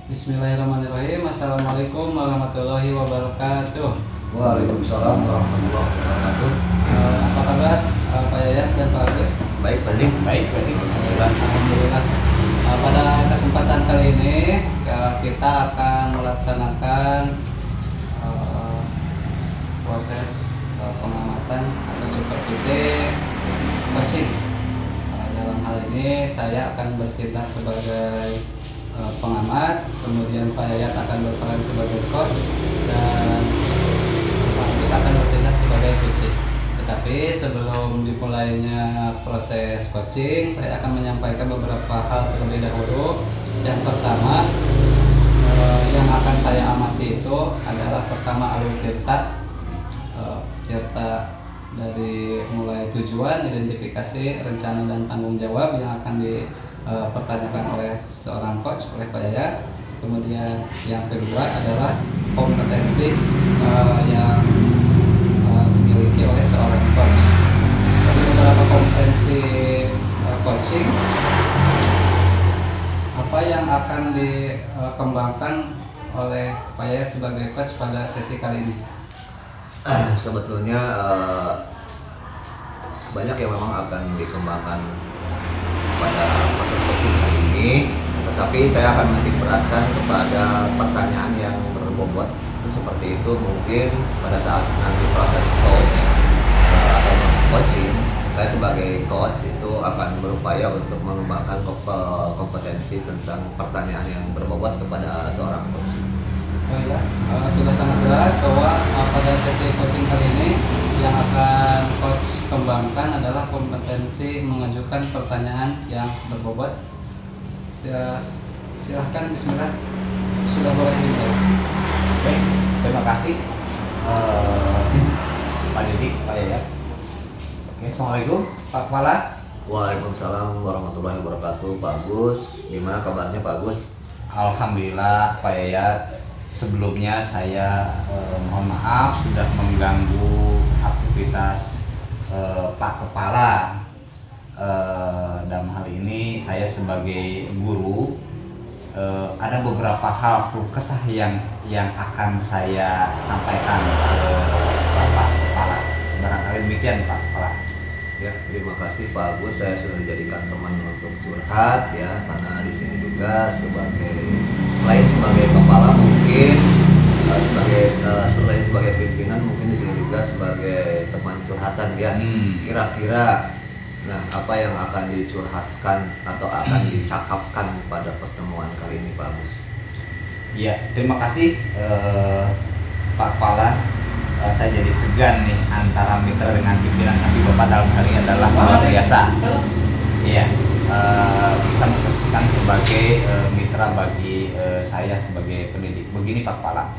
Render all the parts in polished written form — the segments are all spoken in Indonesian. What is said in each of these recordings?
Bismillahirrahmanirrahim. Assalamualaikum warahmatullahi wabarakatuh. Waalaikumsalam warahmatullahi wabarakatuh. Apa kabar Pak Yayat dan Pak Agus? Baik, Balik. Baik. Alhamdulillah. Alhamdulillah. Pada kesempatan kali ini kita akan melaksanakan proses pengamatan atau supervisi coaching. Dalam hal ini saya akan bertindak sebagai pengamat, kemudian Pak Yayat akan berperan sebagai coach dan Pak Agus akan bertindak sebagai coaching. Tetapi sebelum dimulainya proses coaching, saya akan menyampaikan beberapa hal terlebih dahulu. Yang pertama yang akan saya amati itu adalah pertama alur tirta dari mulai tujuan, identifikasi, rencana dan tanggung jawab yang akan dipertanyakan oleh seorang coach, oleh Pak Yayat. Kemudian yang kedua adalah kompetensi yang dimiliki oleh seorang coach. Jadi beberapa kompetensi coaching apa yang akan dikembangkan oleh Pak Yayat sebagai coach pada sesi kali ini? Sebetulnya banyak yang memang akan dikembangkan pada proses coaching kali ini, tetapi saya akan menitik beratkan kepada pertanyaan yang berbobot. Itu seperti itu, mungkin pada saat nanti proses coach atau coaching, saya sebagai coach itu akan berupaya untuk mengembangkan kompetensi tentang pertanyaan yang berbobot kepada seorang coach. Oh ya, sudah sangat jelas bahwa pada sesi coaching kali ini yang akan coach kembangkan adalah kompetensi mengajukan pertanyaan yang berbobot. Silahkan, bismillah, sudah boleh dimulai. Baik, terima kasih Pak Didik, Pak Yayat. Oke, Assalamualaikum Pak Kepala. Waalaikumsalam warahmatullahi wabarakatuh. Pak Agus, gimana kabarnya Pak Agus? Alhamdulillah Pak Yayat. Sebelumnya saya mohon maaf sudah mengganggu aktivitas Pak Kepala. Dalam hal ini saya sebagai guru ada beberapa hal kesah yang akan saya sampaikan ke Bapak Kepala. Barangkali demikian Pak Kepala. Ya, terima kasih Pak Agus. Saya sudah dijadikan teman untuk curhat ya, karena di sini juga selain sebagai kepala mungkin selain sebagai pimpinan mungkin di sini juga sebagai teman curhatan ya. Kira-kira nah apa yang akan dicurhatkan atau akan dicakapkan pada pertemuan kali ini Pak Agus? Ya, terima kasih Pak Kepala. Saya jadi segan nih antara mitra dengan pimpinan, tapi Bapak dalam hal ini adalah luar biasa. Iya, bisa memposisikan sebagai mitra bagi saya sebagai pendidik. Begini Pak Kepala,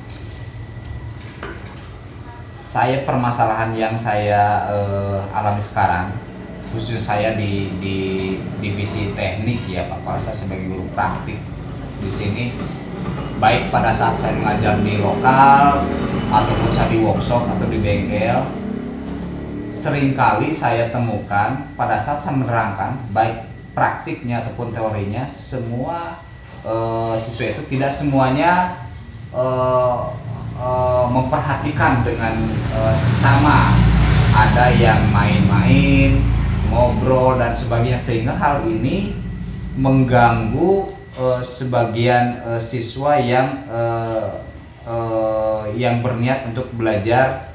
saya permasalahan yang saya alami sekarang, khususnya saya di divisi teknik ya Pak Kepala, saya sebagai guru praktik di sini, baik pada saat saya mengajar di lokal ataupun saya di workshop atau di bengkel, seringkali saya temukan pada saat saya menerangkan baik praktiknya ataupun teorinya, semua siswa itu tidak semuanya memperhatikan dengan sama. Ada yang main-main, ngobrol dan sebagainya, sehingga hal ini mengganggu sebagian siswa yang berniat untuk belajar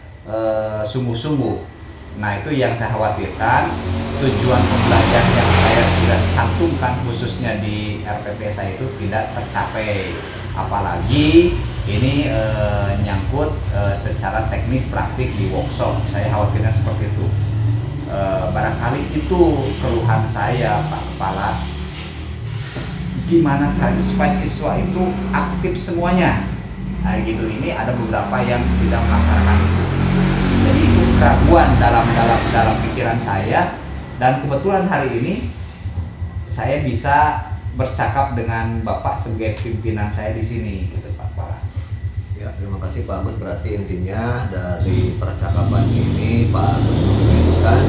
sungguh-sungguh. Nah, itu yang saya khawatirkan. Tujuan pembelajaran yang saya sudah cantumkan khususnya di RPP saya itu tidak tercapai. Apalagi ini nyangkut secara teknis praktik di workshop. Saya khawatirnya seperti itu. Barangkali itu keluhan saya Pak Kepala. Gimana caranya supaya siswa itu aktif semuanya? Nah, gitu. Ini ada beberapa yang tidak melaksanakan itu. Jadi itu keraguan dalam pikiran saya, dan kebetulan hari ini saya bisa bercakap dengan Bapak sebagai pimpinan saya di sini, gitu Pak Kepala. Ya, terima kasih Pak Agus. Berarti intinya dari percakapan ini Pak Agus menginginkan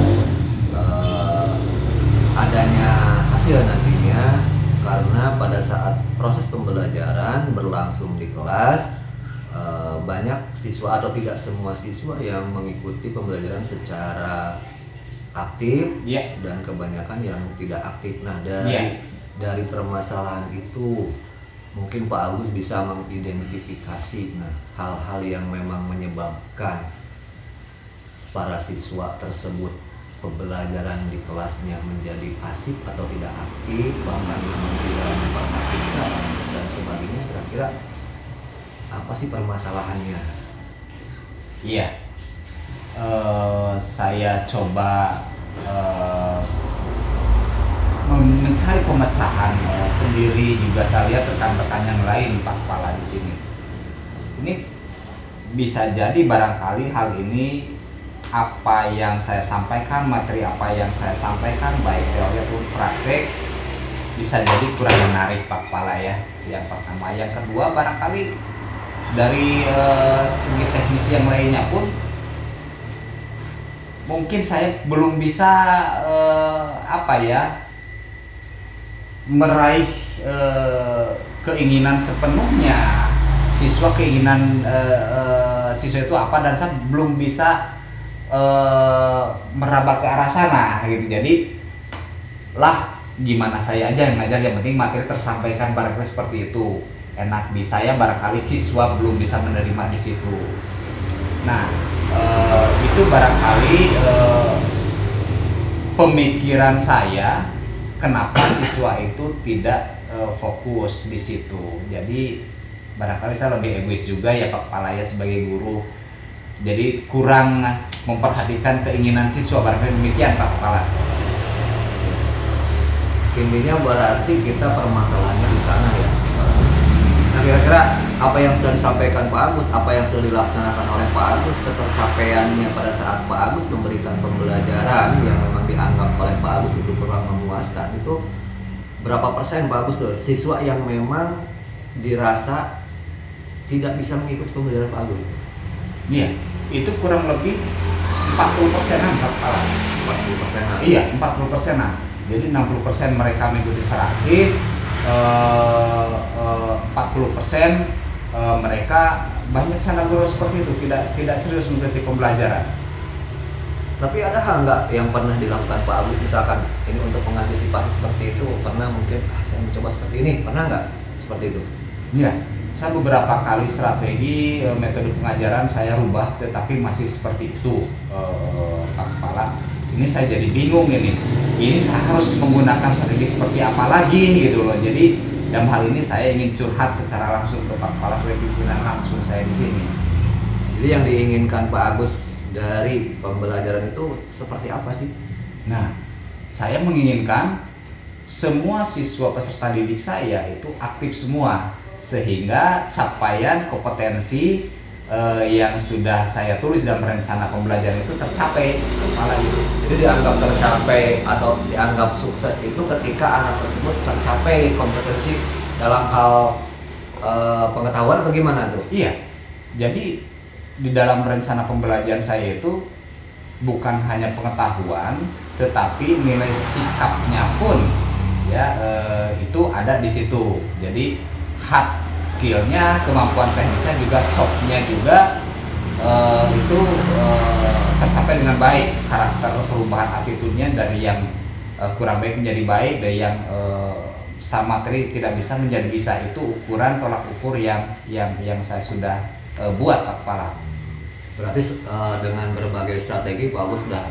adanya hasil nantinya karena pada saat proses pembelajaran berlangsung di kelas banyak siswa atau tidak semua siswa yang mengikuti pembelajaran secara aktif dan kebanyakan yang tidak aktif. Nah, dari permasalahan itu mungkin Pak Agus bisa mengidentifikasi hal-hal yang memang menyebabkan para siswa tersebut pembelajaran di kelasnya menjadi pasif atau tidak aktif, bahkan memang tidak memperhatikan dan sebagainya. Kira-kira apa sih permasalahannya? Iya, saya coba mencari pemecahan sendiri, juga saya lihat rekan-rekan yang lain Pak Kepala di sini. Ini bisa jadi barangkali hal ini apa yang saya sampaikan, materi apa yang saya sampaikan baik teori ataupun praktek bisa jadi kurang menarik Pak Kepala ya. Yang pertama, yang kedua barangkali dari segi teknis yang lainnya pun mungkin saya belum bisa meraih keinginan sepenuhnya siswa, keinginan siswa itu apa, dan saya belum bisa meraba ke arah sana gitu. Jadi gimana saya aja yang ngajar, yang penting materi tersampaikan, barangkali seperti itu enak di saya, barangkali siswa belum bisa menerima di situ. Nah, itu barangkali pemikiran saya kenapa siswa itu tidak fokus di situ. Jadi barangkali saya lebih egois juga ya Pak Kepala ya sebagai guru. Jadi kurang memperhatikan keinginan siswa, barangkali demikian Pak Kepala. Intinya berarti kita permasalahannya di sana ya. Nah, kira-kira apa yang sudah disampaikan Pak Agus, apa yang sudah dilaksanakan oleh Pak Agus, ketercapaiannya pada saat Pak Agus memberikan pembelajaran yang memang dianggap oleh Pak Agus itu kurang memuaskan, itu berapa persen Pak Agus tuh siswa yang memang dirasa tidak bisa mengikuti pembelajaran Pak Agus? Iya, itu kurang lebih 40%-an Pak Kepala. 40%-an? Iya, 40%-an. Jadi 60% mereka mengikuti secara aktif, 40% mereka banyak sana guru seperti itu tidak serius mengikuti pembelajaran. Tapi ada hal nggak yang pernah dilakukan Pak Agus, misalkan ini untuk mengantisipasi seperti itu, pernah mungkin saya mencoba seperti ini, pernah nggak seperti itu? Iya, saya beberapa kali strategi metode pengajaran saya rubah, tetapi masih seperti itu Pak Kepala. Ini saya jadi bingung ini saya harus menggunakan strategi seperti apa lagi gitu loh. Jadi dalam hal ini saya ingin curhat secara langsung ke Pak Kepala sebagai pimpinan langsung saya di sini. Jadi yang diinginkan Pak Agus dari pembelajaran itu seperti apa sih? Nah, saya menginginkan semua siswa peserta didik saya itu aktif semua, sehingga capaian kompetensi yang sudah saya tulis dalam rencana pembelajaran itu tercapai Kepala itu. Jadi dianggap tercapai atau dianggap sukses itu ketika anak tersebut tercapai kompetensi dalam hal pengetahuan atau gimana tuh? Iya, jadi di dalam rencana pembelajaran saya itu bukan hanya pengetahuan, tetapi nilai sikapnya pun ya itu ada di situ. Jadi hard skillnya, kemampuan teknisnya juga, softnya juga itu tercapai dengan baik. Karakter perubahan attitude-nya dari yang kurang baik menjadi baik, dari yang sama materi tidak bisa menjadi bisa, itu ukuran tolak ukur yang saya sudah buat Pak Kepala. Berarti dengan berbagai strategi Pak Agus sudah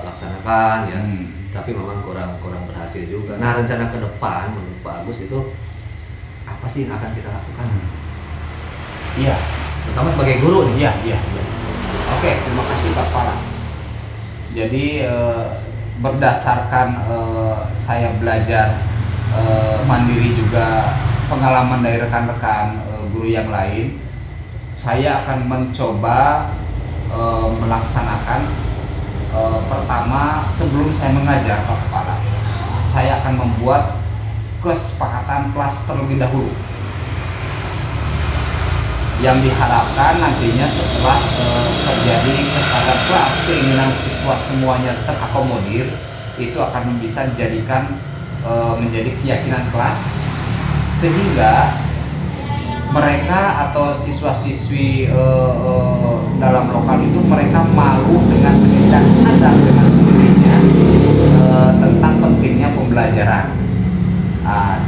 laksanakan ya, tapi memang kurang berhasil juga. Nah, rencana ke depan menurut Pak Agus itu apa sih yang akan kita lakukan? Iya, terutama sebagai guru nih. Iya. Oke, terima kasih Pak Kepala. Jadi berdasarkan saya belajar mandiri juga pengalaman dari rekan-rekan guru yang lain, saya akan mencoba melaksanakan pertama, sebelum saya mengajar Pak Kepala, saya akan membuat kesepakatan kelas terlebih dahulu, yang diharapkan nantinya setelah terjadi kesepakatan kelas, keinginan siswa semuanya terakomodir, itu akan bisa dijadikan menjadi keyakinan kelas, sehingga mereka atau siswa-siswi dalam lokal itu mereka malu dengan sendiri dan sadar dengan sendirinya tentang pentingnya pembelajaran.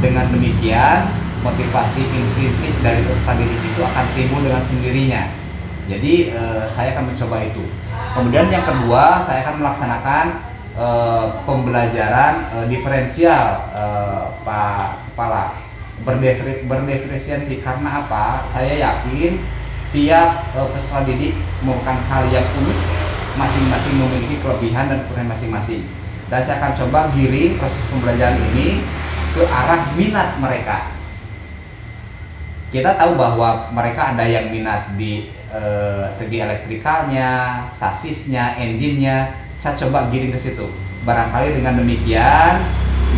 Dengan demikian motivasi intrinsik dari peserta didik itu akan timbul dengan sendirinya. Jadi saya akan mencoba itu. Kemudian yang kedua, saya akan melaksanakan pembelajaran diferensial, Pak Kepala, berdiferensiasi. Karena apa? Saya yakin tiap peserta didik merupakan hal yang unik, masing-masing memiliki kelebihan dan kekurangan masing-masing. Dan saya akan coba giring proses pembelajaran ini ke arah minat mereka. Kita tahu bahwa mereka ada yang minat di segi elektrikalnya, sasisnya, engine-nya. Saya coba giring ke situ. Barangkali dengan demikian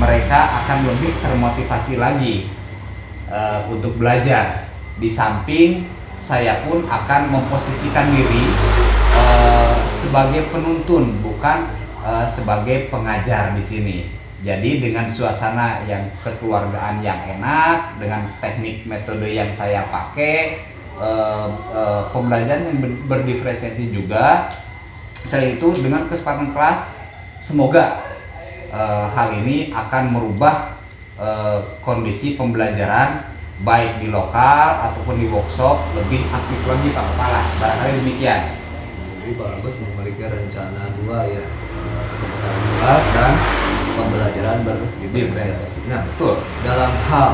mereka akan lebih termotivasi lagi untuk belajar. Di samping saya pun akan memposisikan diri sebagai penuntun, bukan sebagai pengajar di sini. Jadi dengan suasana yang kekeluargaan yang enak, dengan teknik metode yang saya pakai, pembelajaran yang berdiferensiasi juga. Selain itu dengan kesempatan kelas, semoga hal ini akan merubah kondisi pembelajaran baik di lokal ataupun di workshop lebih aktif lagi, Pak Kepala. Barangkali demikian. Jadi Pak Agus memiliki rencana dua ya, kesempatan kelas dan pembelajaran berdiferensiasi. Nah, betul. Dalam hal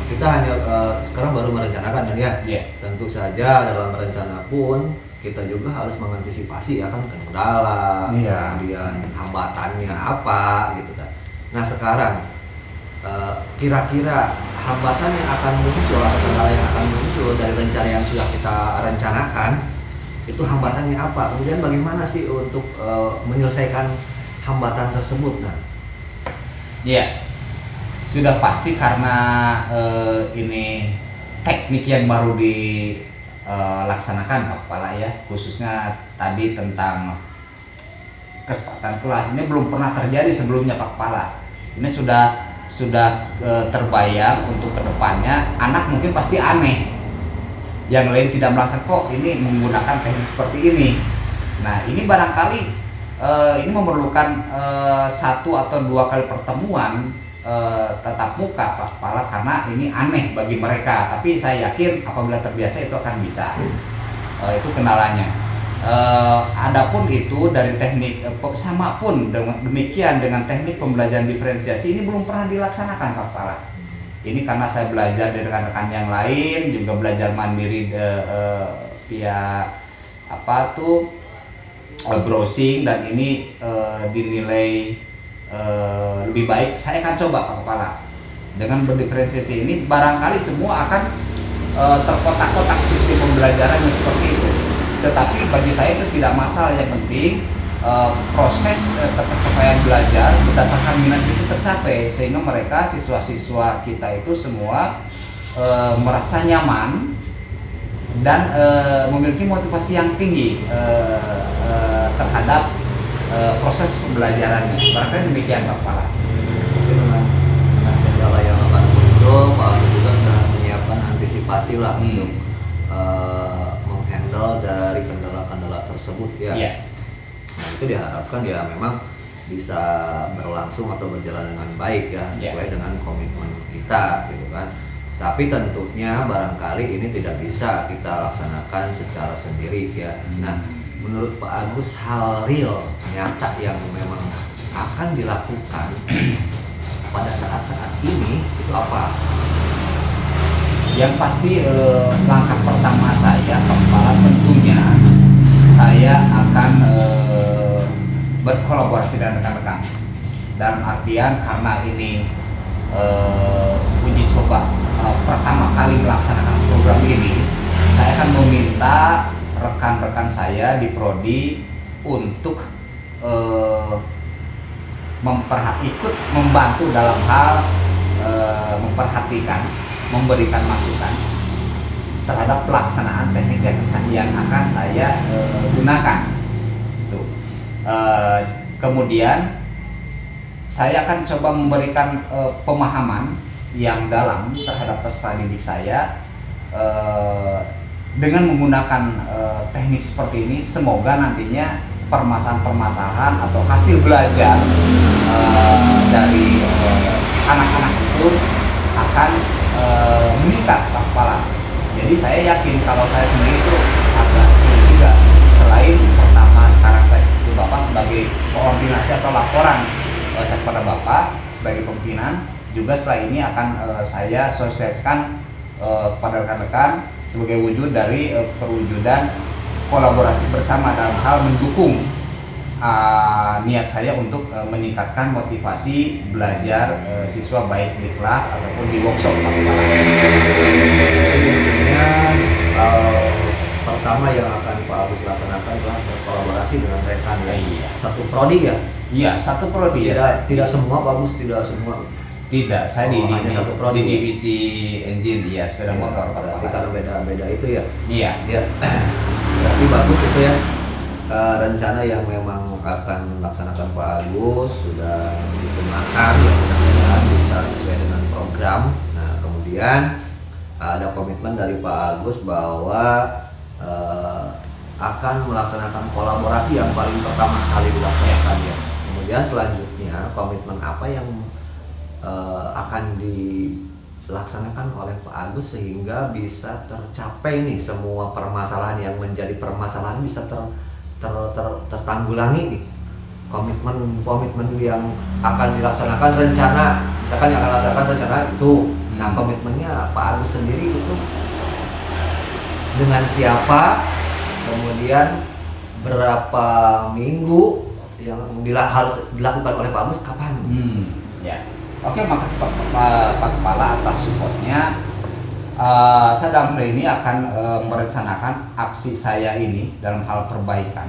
kita hanya sekarang baru merencanakan kan ya. Yeah. Tentu saja dalam rencana pun kita juga harus mengantisipasi ya kan kendala, Yeah. kemudian hambatannya apa gitu kan. Nah sekarang kira-kira hambatan yang akan muncul atau kendala yang akan muncul dari rencana yang sudah kita rencanakan itu hambatannya apa? Kemudian bagaimana sih untuk menyelesaikan hambatan tersebut? Nah, ya sudah pasti karena ini teknik yang baru dilaksanakan, Pak Kepala ya, khususnya tadi tentang kesempatan kelas ini belum pernah terjadi sebelumnya, Pak Kepala. Ini sudah terbayang untuk kedepannya. Anak mungkin pasti aneh, yang lain tidak merasa kok ini menggunakan teknik seperti ini. Nah ini barangkali ini memerlukan 1 atau 2 kali pertemuan tatap muka, Pak Kepala, karena ini aneh bagi mereka. Tapi saya yakin apabila terbiasa itu akan bisa. Itu kendalanya. Adapun itu dari teknik sama pun demikian dengan teknik pembelajaran diferensiasi ini belum pernah dilaksanakan, Pak Kepala. Ini karena saya belajar dari rekan-rekan yang lain, juga belajar mandiri via browsing, dan ini dinilai lebih baik. Saya akan coba, Pak Kepala, dengan berdiferensiasi ini barangkali semua akan terkotak-kotak sistem pembelajaran yang seperti itu. Tetapi bagi saya itu tidak masalah. Yang penting proses pencapaian belajar berdasarkan minat itu tercapai, sehingga mereka siswa-siswa kita itu semua merasa nyaman dan memiliki motivasi yang tinggi terhadap proses pembelajarannya. Barangkali demikian, Pak Kepala. dengan kendala yang akan muncul, Pak Agus juga sudah menyiapkan antisipasi lah untuk menghandle dari kendala-kendala tersebut ya. Yeah. Nah itu diharapkan ya memang bisa berlangsung atau berjalan dengan baik ya, sesuai dengan komitmen kita gitu kan. Tapi tentunya barangkali ini tidak bisa kita laksanakan secara sendiri ya. Nah menurut Pak Agus, hal real nyata yang memang akan dilakukan pada saat-saat ini itu apa? Yang pasti langkah pertama saya, Pak Kepala, tentunya saya akan berkolaborasi dengan rekan-rekan. Dalam artian karena ini uji coba pertama kali melaksanakan program ini, saya akan meminta rekan-rekan saya di Prodi untuk ikut membantu dalam hal memperhatikan, memberikan masukan terhadap pelaksanaan teknik yang akan saya gunakan. Kemudian saya akan coba memberikan pemahaman yang dalam terhadap peserta didik saya dengan menggunakan teknik seperti ini. Semoga nantinya permasalahan-permasalahan atau hasil belajar dari anak-anak itu akan meningkat Pak Kepala. Jadi saya yakin kalau saya sendiri itu agak sulit juga. Selain pertama sekarang saya itu Bapak sebagai koordinasi atau laporan saya kepada Bapak sebagai pimpinan, juga setelah ini akan saya sosialisasikan kepada rekan-rekan sebagai wujud dari perwujudan kolaboratif bersama dalam hal mendukung niat saya untuk meningkatkan motivasi belajar siswa baik di kelas ataupun di workshop. Pertama yang akan Pak Agus laksanakan adalah berkolaborasi dengan rekan ya. Satu prodi ya? Iya, satu prodi ya. Tidak semua Pak Agus, tidak semua. Tidak, saya di satu prodi, divisi engine, ya sepeda motor. Berarti karena beda-beda itu ya? Iya. Ya. Berarti bagus itu ya. Rencana yang memang akan melaksanakan Pak Agus sudah digunakan, ya mudah-mudahan bisa sesuai dengan program. Nah kemudian ada komitmen dari Pak Agus bahwa akan melaksanakan kolaborasi yang paling pertama kali dilaksanakan ya. Kemudian selanjutnya komitmen apa yang akan dilaksanakan oleh Pak Agus sehingga bisa tercapai nih semua permasalahan yang menjadi permasalahan bisa tertanggulangi nih. Komitmen yang akan dilaksanakan rencana, misalkan yang akan dilaksanakan rencana itu. Nah komitmennya Pak Agus sendiri itu dengan siapa, kemudian berapa minggu yang harus dilakukan oleh Pak Agus, kapan? Ya. Oke, makasih Pak Kepala atas supportnya. Saya dalam hal ini akan merencanakan aksi saya ini dalam hal perbaikan.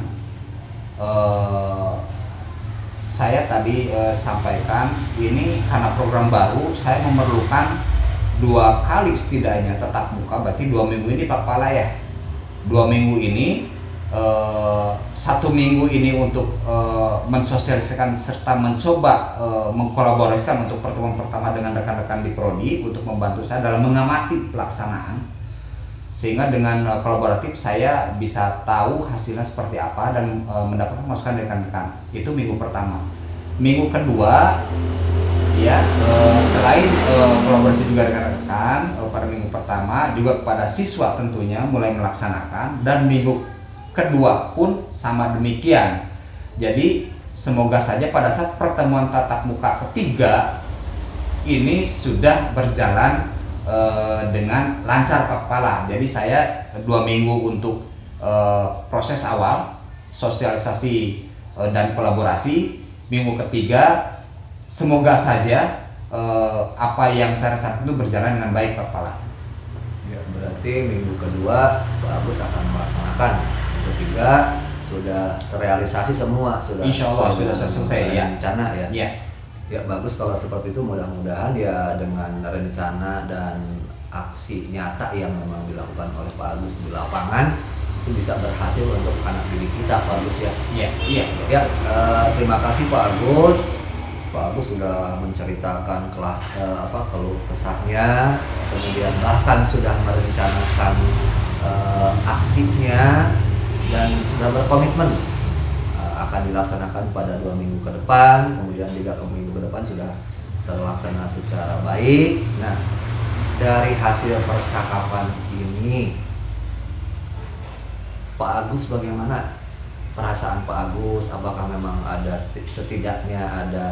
Saya tadi sampaikan ini karena program baru, saya memerlukan 2 kali setidaknya tatap muka, berarti 2 minggu ini Pak Kepala ya. 2 minggu ini, 1 minggu ini untuk mensosialisasikan serta mencoba mengkolaborasikan untuk pertemuan pertama dengan rekan-rekan di prodi untuk membantu saya dalam mengamati pelaksanaan, sehingga dengan kolaboratif saya bisa tahu hasilnya seperti apa dan mendapatkan masukan dari rekan-rekan. Itu minggu pertama. Minggu kedua ya, selain kolaborasi juga dengan rekan-rekan pada minggu pertama juga kepada siswa tentunya mulai melaksanakan, dan minggu kedua pun sama demikian. Jadi semoga saja pada saat pertemuan tatap muka ketiga ini sudah berjalan dengan lancar Pak Kepala. Jadi saya 2 minggu untuk proses awal sosialisasi dan kolaborasi. Minggu ketiga semoga saja apa yang saya rasakan itu berjalan dengan baik Pak Kepala. Ya, berarti minggu kedua Pak Agus akan melaksanakan. Ketiga sudah terrealisasi semua, sudah Insya Allah sudah selesai ya. Rencana ya. Ya. Ya bagus kalau seperti itu, mudah-mudahan ya dengan rencana dan aksi nyata yang memang dilakukan oleh Pak Agus di lapangan itu bisa berhasil untuk anak didik kita Pak Agus ya. Iya, iya. Ya, terima kasih Pak Agus. Pak Agus sudah menceritakan keluh kesahnya, kemudian bahkan sudah merencanakan aksinya dan sudah berkomitmen akan dilaksanakan pada 2 minggu ke depan, kemudian 3 minggu ke depan sudah terlaksana secara baik. Nah, dari hasil percakapan ini, Pak Agus bagaimana perasaan Pak Agus? Apakah memang ada setidaknya ada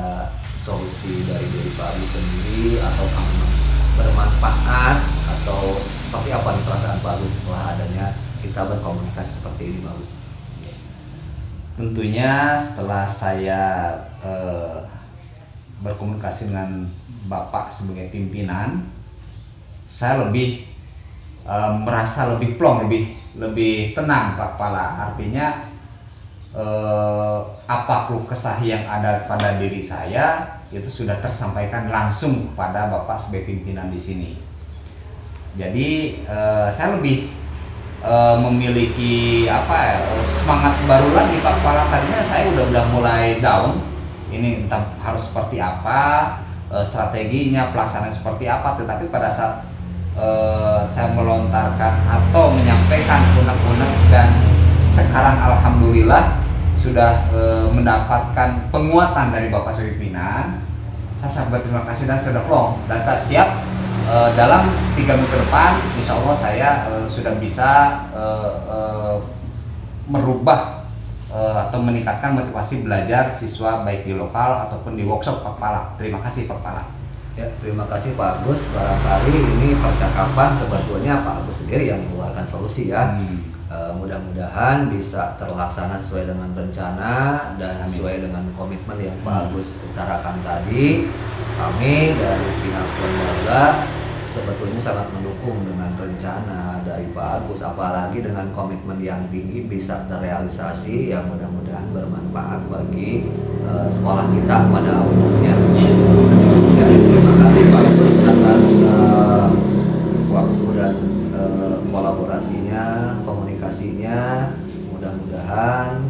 solusi dari diri Pak Agus sendiri, ataukah memang bermanfaat, atau seperti apa nih perasaan Pak Agus setelah adanya kita berkomunikasi seperti ini Pak Agus? Tentunya setelah saya berkomunikasi dengan Bapak sebagai pimpinan, saya lebih merasa lebih plong, lebih tenang Pak Kepala. Artinya apa keluh kesah yang ada pada diri saya itu sudah tersampaikan langsung kepada Bapak sebagai pimpinan di sini. Jadi saya lebih memiliki semangat baru lagi Pak Kepala. Tadinya saya udah mulai down, ini entah harus seperti apa, strateginya, pelaksanaan seperti apa, tetapi pada saat saya melontarkan atau menyampaikan unek-unek dan sekarang alhamdulillah sudah mendapatkan penguatan dari Bapak Pimpinan, saya sangat berterima kasih dan sudah plong, dan saya siap dalam 3 minggu ke depan insya Allah saya sudah bisa merubah atau meningkatkan motivasi belajar siswa baik di lokal ataupun di workshop Pak Kepala. Terima kasih Pak Kepala. Ya, terima kasih Pak Agus. Barangkali ini percakapan sebetulnya Pak Agus sendiri yang mengeluarkan solusi ya. Mudah-mudahan bisa terlaksana sesuai dengan rencana dan sesuai dengan komitmen yang Pak Agus utarakan tadi. Kami dari pihak keluarga sebetulnya sangat mendukung dengan rencana dari Pak Agus, apalagi dengan komitmen yang tinggi bisa terrealisasi, yang mudah-mudahan bermanfaat bagi sekolah kita pada umumnya. Ya, terima kasih Pak Agus atas waktu dan kolaborasinya, komunikasinya. Mudah-mudahan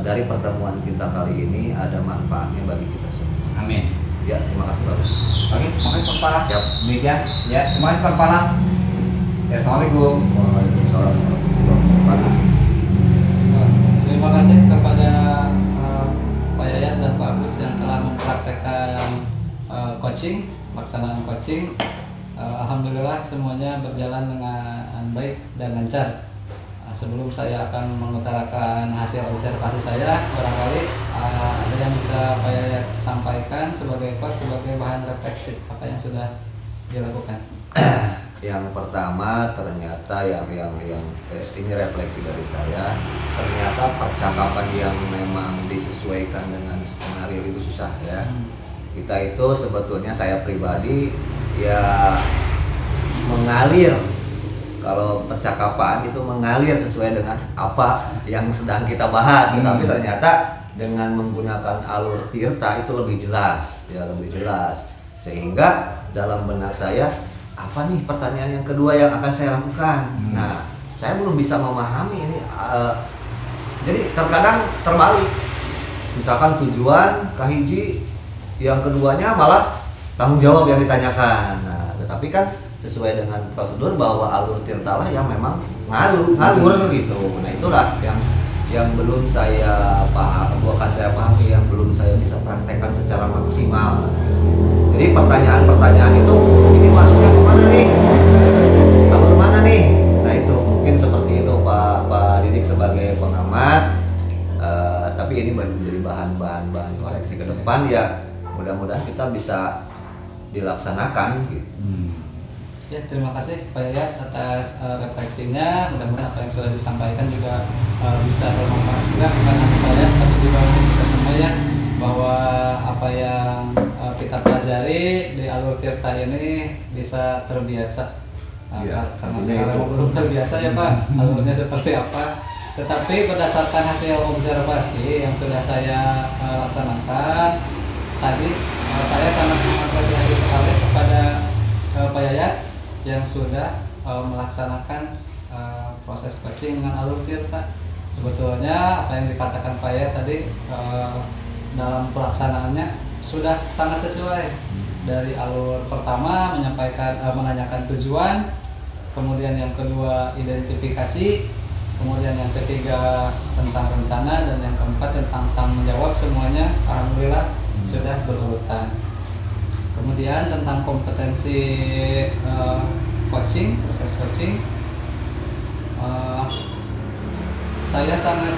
dari pertemuan kita kali ini ada manfaatnya bagi kita semua. Amin. Ya, terima kasih Pak Agus. Oke, terima kasih Pak Kepala. Siap. Demikian. Ya, terima kasih Pak Kepala. Ya, assalamualaikum. Waalaikumsalam warahmatullahi wabarakatuh. Terima kasih kepada Pak Yayat dan Pak Agus yang telah mempraktekkan coaching, pelaksanaan coaching. Alhamdulillah semuanya berjalan dengan baik dan lancar. Sebelum saya akan mengutarakan hasil observasi saya, barangkali ada yang bisa Pak Yayat sampaikan sebagai bahan refleksi apa yang sudah dilakukan. Yang pertama ternyata yang ini refleksi dari saya, ternyata percakapan yang memang disesuaikan dengan skenario itu susah ya. Kita itu sebetulnya, saya pribadi ya mengalir. Kalau percakapan itu mengalir sesuai dengan apa yang sedang kita bahas, tetapi ternyata dengan menggunakan alur tirta itu lebih jelas, ya lebih jelas. Sehingga dalam benak saya, apa nih pertanyaan yang kedua yang akan saya lakukan? Nah, saya belum bisa memahami ini. Jadi terkadang terbalik. Misalkan tujuan kahiji, yang keduanya malah tanggung jawab yang ditanyakan. Nah, tetapi kan sesuai dengan prosedur bahwa alur tirtalah yang memang ngalur gitu. Nah, itulah yang belum saya pahami, yang belum saya bisa praktekkan secara maksimal. Jadi pertanyaan-pertanyaan itu ini masuknya kemana nih? Alur mana nih? Nah, itu mungkin seperti itu Pak Didik sebagai pengamat. Tapi ini menjadi bahan koreksi ke depan ya. Mudah-mudahan kita bisa dilaksanakan gitu. Ya, terima kasih Pak Yayat atas refleksinya. Mudah-mudahan apa yang sudah disampaikan juga bisa bermanfaat juga bukan hanya Pak Yayat tapi juga untuk kita semua ya, bahwa apa yang kita pelajari di alur tirta ini bisa terbiasa. Karena sekarang belum terbiasa ya Pak alurnya seperti apa. Tetapi berdasarkan hasil observasi yang sudah saya laksanakan tadi, saya sangat mengapresiasi sekali kepada Pak Yayat yang sudah melaksanakan proses coaching dengan alur tirta. Sebetulnya apa yang dikatakan Pak Yayat tadi dalam pelaksanaannya sudah sangat sesuai. Dari alur pertama menanyakan tujuan, kemudian yang kedua identifikasi, kemudian yang ketiga tentang rencana, dan yang keempat tentang tanggung jawab. Semuanya alhamdulillah sudah berurutan. Kemudian tentang kompetensi coaching, proses coaching, saya sangat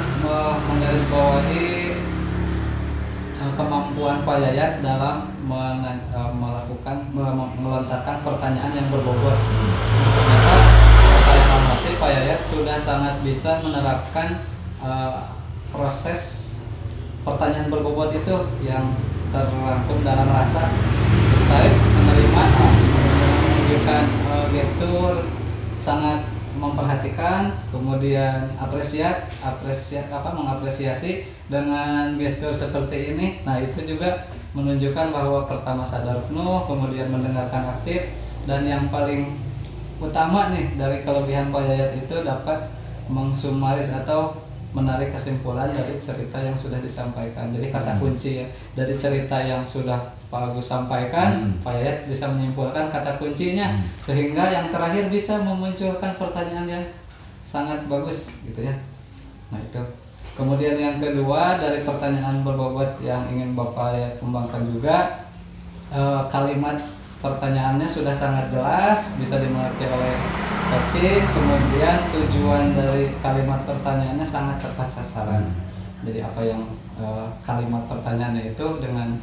menggarisbawahi kemampuan Pak Yayat dalam melontarkan pertanyaan yang berbobot. Ternyata saya amati Pak Yayat sudah sangat bisa menerapkan proses pertanyaan berbobot itu yang terrangkum dalam rasa, selesai menerima, menunjukkan gestur, sangat memperhatikan, kemudian mengapresiasi dengan gestur seperti ini. Nah, itu juga menunjukkan bahwa pertama sadar penuh, kemudian mendengarkan aktif, dan yang paling utama nih dari kelebihan Pak Yayat itu dapat mengsumaris atau menarik kesimpulan dari cerita yang sudah disampaikan. Jadi kata kunci ya, dari cerita yang sudah Pak Agus sampaikan, Pak Yayat bisa menyimpulkan kata kuncinya, sehingga yang terakhir bisa memunculkan pertanyaan yang sangat bagus gitu ya. Nah itu. Kemudian yang kedua, dari pertanyaan berbobot yang ingin Bapak Yayat kembangkan juga, kalimat pertanyaannya sudah sangat jelas, bisa dimengerti oleh coaching. Kemudian tujuan dari kalimat pertanyaannya sangat tepat sasaran. Jadi apa yang kalimat pertanyaannya itu dengan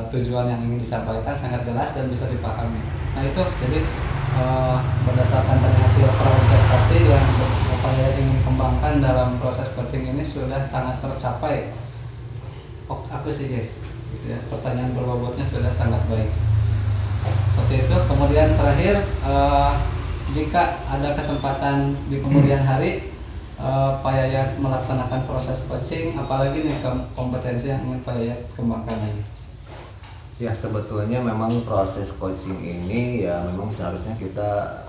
tujuan yang ingin disampaikan sangat jelas dan bisa dipahami. Nah itu jadi berdasarkan dari hasil observasi yang Bapak ingin kembangkan dalam proses coaching ini sudah sangat tercapai. Aku sih yes, gitu ya. Pertanyaan berbobotnya sudah sangat baik. Seperti itu. Kemudian terakhir, jika ada kesempatan di kemudian hari Pak Yayat melaksanakan proses coaching, apalagi nih kompetensi yang ingin Pak Yayat kembangkan lagi? Ya sebetulnya memang proses coaching ini ya memang seharusnya kita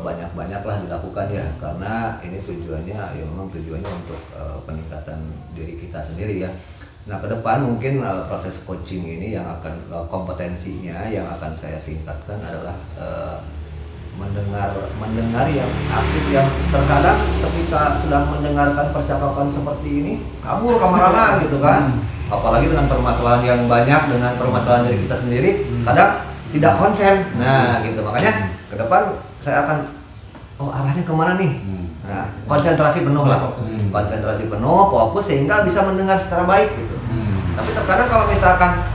banyak-banyaklah dilakukan ya, karena ini tujuannya ya memang tujuannya untuk peningkatan diri kita sendiri ya. Nah ke depan mungkin proses coaching ini yang akan kompetensinya yang akan saya tingkatkan adalah mendengar yang aktif, yang terkadang ketika sedang mendengarkan percakapan seperti ini kabur kemana-mana gitu kan, apalagi dengan permasalahan yang banyak, dengan permasalahan dari kita sendiri kadang tidak konsen. Nah gitu, makanya ke depan saya akan arahnya kemana nih. Nah, konsentrasi penuh lah, konsentrasi penuh, fokus sehingga bisa mendengar secara baik gitu. Tapi terkadang kalau misalkan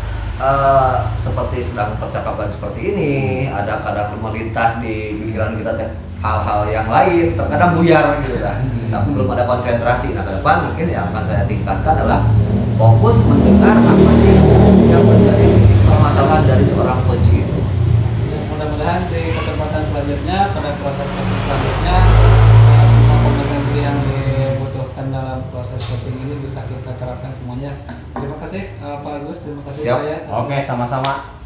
seperti sedang percakapan seperti ini, ada kadang melintas di pikiran kita hal-hal yang lain, terkadang buyar gitu kan. Tapi belum ada konsentrasi. Nah, ke depan mungkin yang akan saya tingkatkan adalah fokus mendengar apa sih yang menjadi permasalahan dari seorang coach itu. Mudah-mudahan di kesempatan selanjutnya, pada proses coaching selanjutnya, semua kompetensi yang dibutuhkan dalam proses coaching ini bisa kita terapkan semuanya. Terima kasih Pak Agus, terima kasih Pak Yayat. Oke, sama-sama.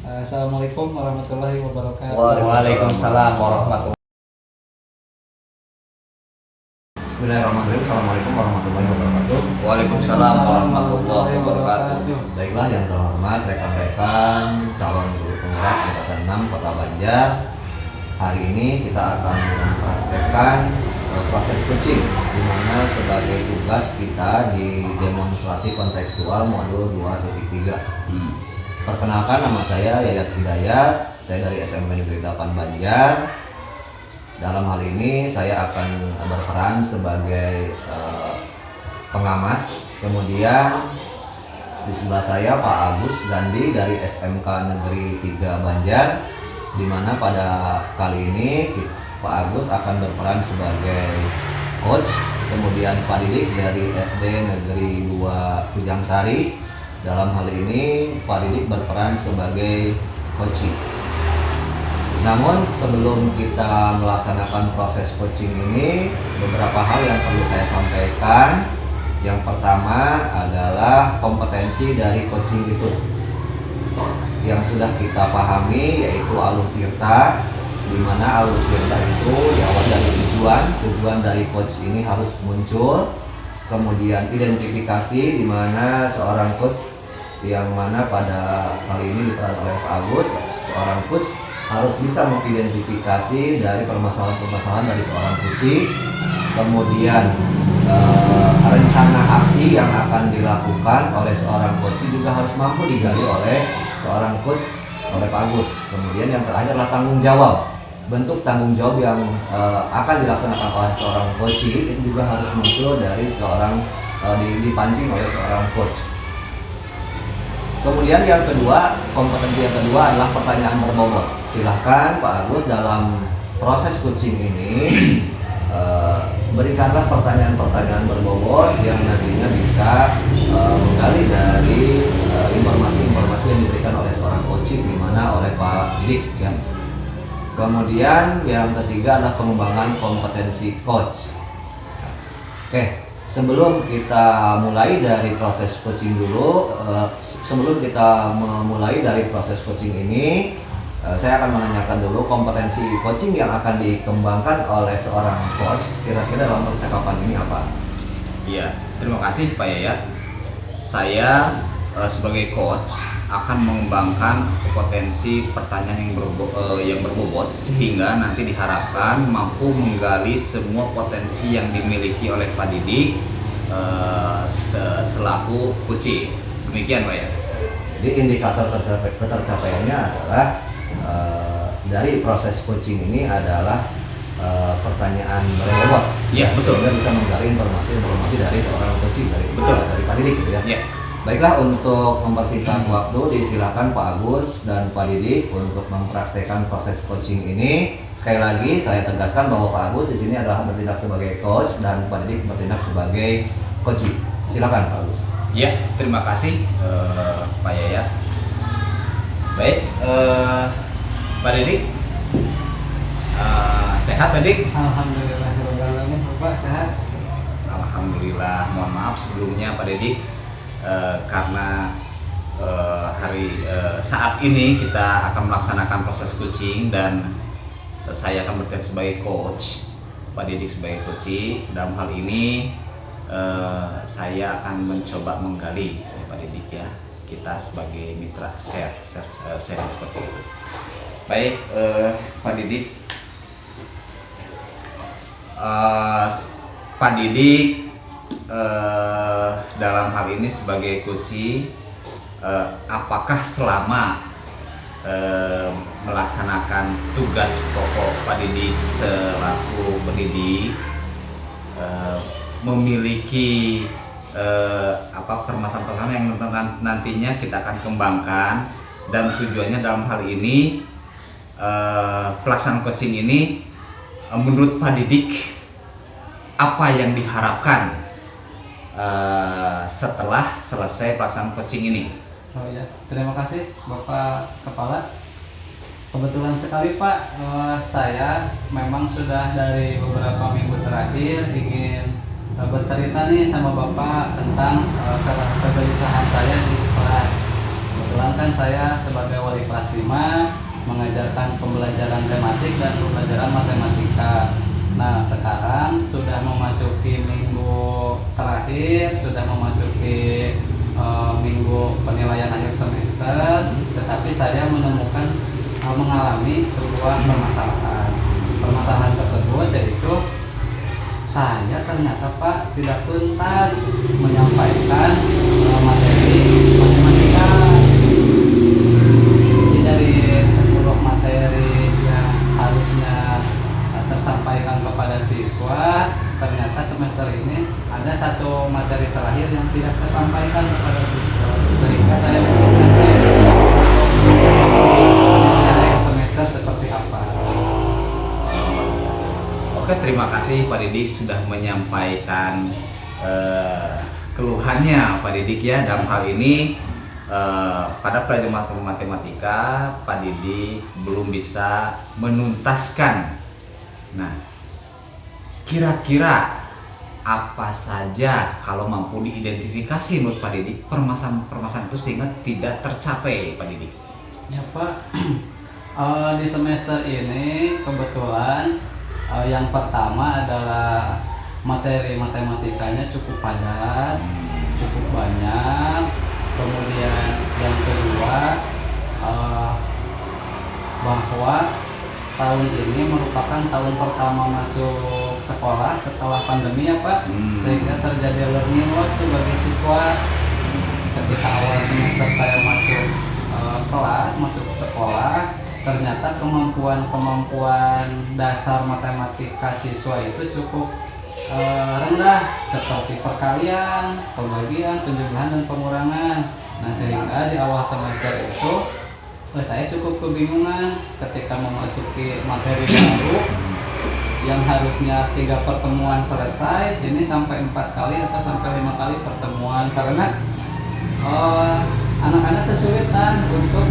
Assalamualaikum warahmatullahi wabarakatuh. Waalaikumsalam warahmatullahi wabarakatuh. Bismillahirrahmanirrahim. Assalamualaikum warahmatullahi wabarakatuh. Waalaikumsalam warahmatullahi wabarakatuh. Baiklah yang terhormat rekan-rekan calon guru penggerak angkatan 6 Kota Banjar. Hari ini kita akan mempraktekkan proses coaching, di mana sebagai tugas kita di demonstrasi kontekstual modul 2.3. Perkenalkan, nama saya Yayat Hidayat, saya dari SMP Negeri 8 Banjar. Dalam hal ini saya akan berperan sebagai pengamat. Kemudian di sebelah saya Pak Agus Gandhi dari SMK Negeri 3 Banjar, di mana pada kali ini Pak Agus akan berperan sebagai coach. Kemudian Pak Didik dari SD Negeri 2 Kujangsari, dalam hal ini Pak Didik berperan sebagai coaching. Namun sebelum kita melaksanakan proses coaching ini, beberapa hal yang perlu saya sampaikan. Yang pertama adalah kompetensi dari coaching itu yang sudah kita pahami, yaitu Alur Tirta, di mana Alur Tirta itu diawali dari tujuan dari coach ini harus muncul. Kemudian identifikasi, di mana seorang coach yang mana pada kali ini diperan oleh Pak Agus, seorang coach harus bisa mengidentifikasi dari permasalahan-permasalahan dari seorang coaching. Kemudian rencana aksi yang akan dilakukan oleh seorang coaching juga harus mampu digali oleh seorang coach, oleh Pak Agus. Kemudian yang terakhir adalah tanggung jawab. Bentuk tanggung jawab yang akan dilaksanakan oleh seorang coaching itu juga harus muncul dari seorang dipancing oleh seorang coach. Kemudian yang kedua, kompetensi yang kedua adalah pertanyaan berbobot. Silahkan Pak Agus dalam proses coaching ini berikanlah pertanyaan-pertanyaan berbobot yang nantinya bisa menggali dari informasi-informasi yang diberikan oleh seorang coaching, di mana oleh Pak Didik ya. Kemudian yang ketiga adalah pengembangan kompetensi coach. Oke. Sebelum kita mulai dari proses coaching dulu, sebelum kita memulai dari proses coaching ini, saya akan menanyakan dulu kompetensi coaching yang akan dikembangkan oleh seorang coach. Kira-kira dalam percakapan ini apa? Iya, terima kasih Pak Yayat. Saya sebagai coach akan mengembangkan potensi pertanyaan yang berbobot sehingga nanti diharapkan mampu menggali semua potensi yang dimiliki oleh Pak Didik selaku coach. Demikian Pak ya. Jadi indikator ketercapaiannya adalah dari proses coaching ini adalah pertanyaan berbobot. Iya, betul. Sehingga bisa menggali informasi dari seorang coaching dari Pak Didik gitu ya. Iya. Baiklah, untuk mempersingkat waktu disilakan Pak Agus dan Pak Didik untuk mempraktekkan proses coaching ini. Sekali lagi saya tegaskan bahwa Pak Agus di sini adalah bertindak sebagai coach dan Pak Didik bertindak sebagai coaching. Silakan Pak Agus. Ya, terima kasih Pak Yayat. Baik, Pak Didik, sehat Didik? Alhamdulillah, Bapak sehat. Alhamdulillah. Mohon maaf sebelumnya Pak Didik, karena saat ini kita akan melaksanakan proses coaching dan saya akan bertindak sebagai coach, Pak Didik sebagai coach. Dalam hal ini saya akan mencoba menggali Pak Didik ya, kita sebagai mitra share seperti itu. Baik, Pak Didik, Pak Didik dalam hal ini sebagai coach, apakah selama melaksanakan tugas pokok Pak Didik selaku pendidik memiliki permasalahan yang nantinya kita akan kembangkan, dan tujuannya dalam hal ini pelaksanaan coaching ini menurut Pak Didik apa yang diharapkan setelah selesai pelaksanaan coaching ini? Oh ya, terima kasih Bapak Kepala. Kebetulan sekali Pak, saya memang sudah dari beberapa minggu terakhir ingin bercerita nih sama Bapak tentang kegelisahan saya di kelas. Kebetulan kan saya sebagai wali kelas 5 mengajarkan pembelajaran tematik dan pembelajaran matematika. Nah, sekarang sudah memasuki minggu terakhir, sudah memasuki minggu penilaian akhir semester, tetapi saya mengalami sebuah permasalahan. Permasalahan tersebut yaitu saya ternyata Pak tidak tuntas menyampaikan materi matematika. Jadi dari 10 materi yang harusnya tersampaikan kepada siswa, ternyata semester ini ada satu materi terakhir yang tidak tersampaikan kepada siswa, sehingga saya penilaian semester seperti apa. Oke, terima kasih Pak Didik sudah menyampaikan keluhannya Pak Didik ya. Dalam hal ini pada pelajaran matematika Pak Didik belum bisa menuntaskan. Nah, kira-kira apa saja kalau mampu diidentifikasi menurut Pak Didik permasalahan itu sehingga tidak tercapai Pak Didik? Ya Pak, di semester ini kebetulan yang pertama adalah materi matematikanya cukup padat, cukup banyak. Kemudian yang kedua bahwa tahun ini merupakan tahun pertama masuk sekolah setelah pandemi ya Pak, sehingga terjadi learning loss tuh bagi siswa. Ketika awal semester saya masuk kelas, masuk sekolah, ternyata kemampuan dasar matematika siswa itu cukup rendah, seperti perkalian, pembagian, penjumlahan, dan pengurangan. Nah, sehingga di awal semester itu saya cukup kebingungan ketika memasuki materi baru yang harusnya 3 pertemuan selesai, ini sampai 4 kali atau sampai 5 kali pertemuan, karena anak-anak kesulitan untuk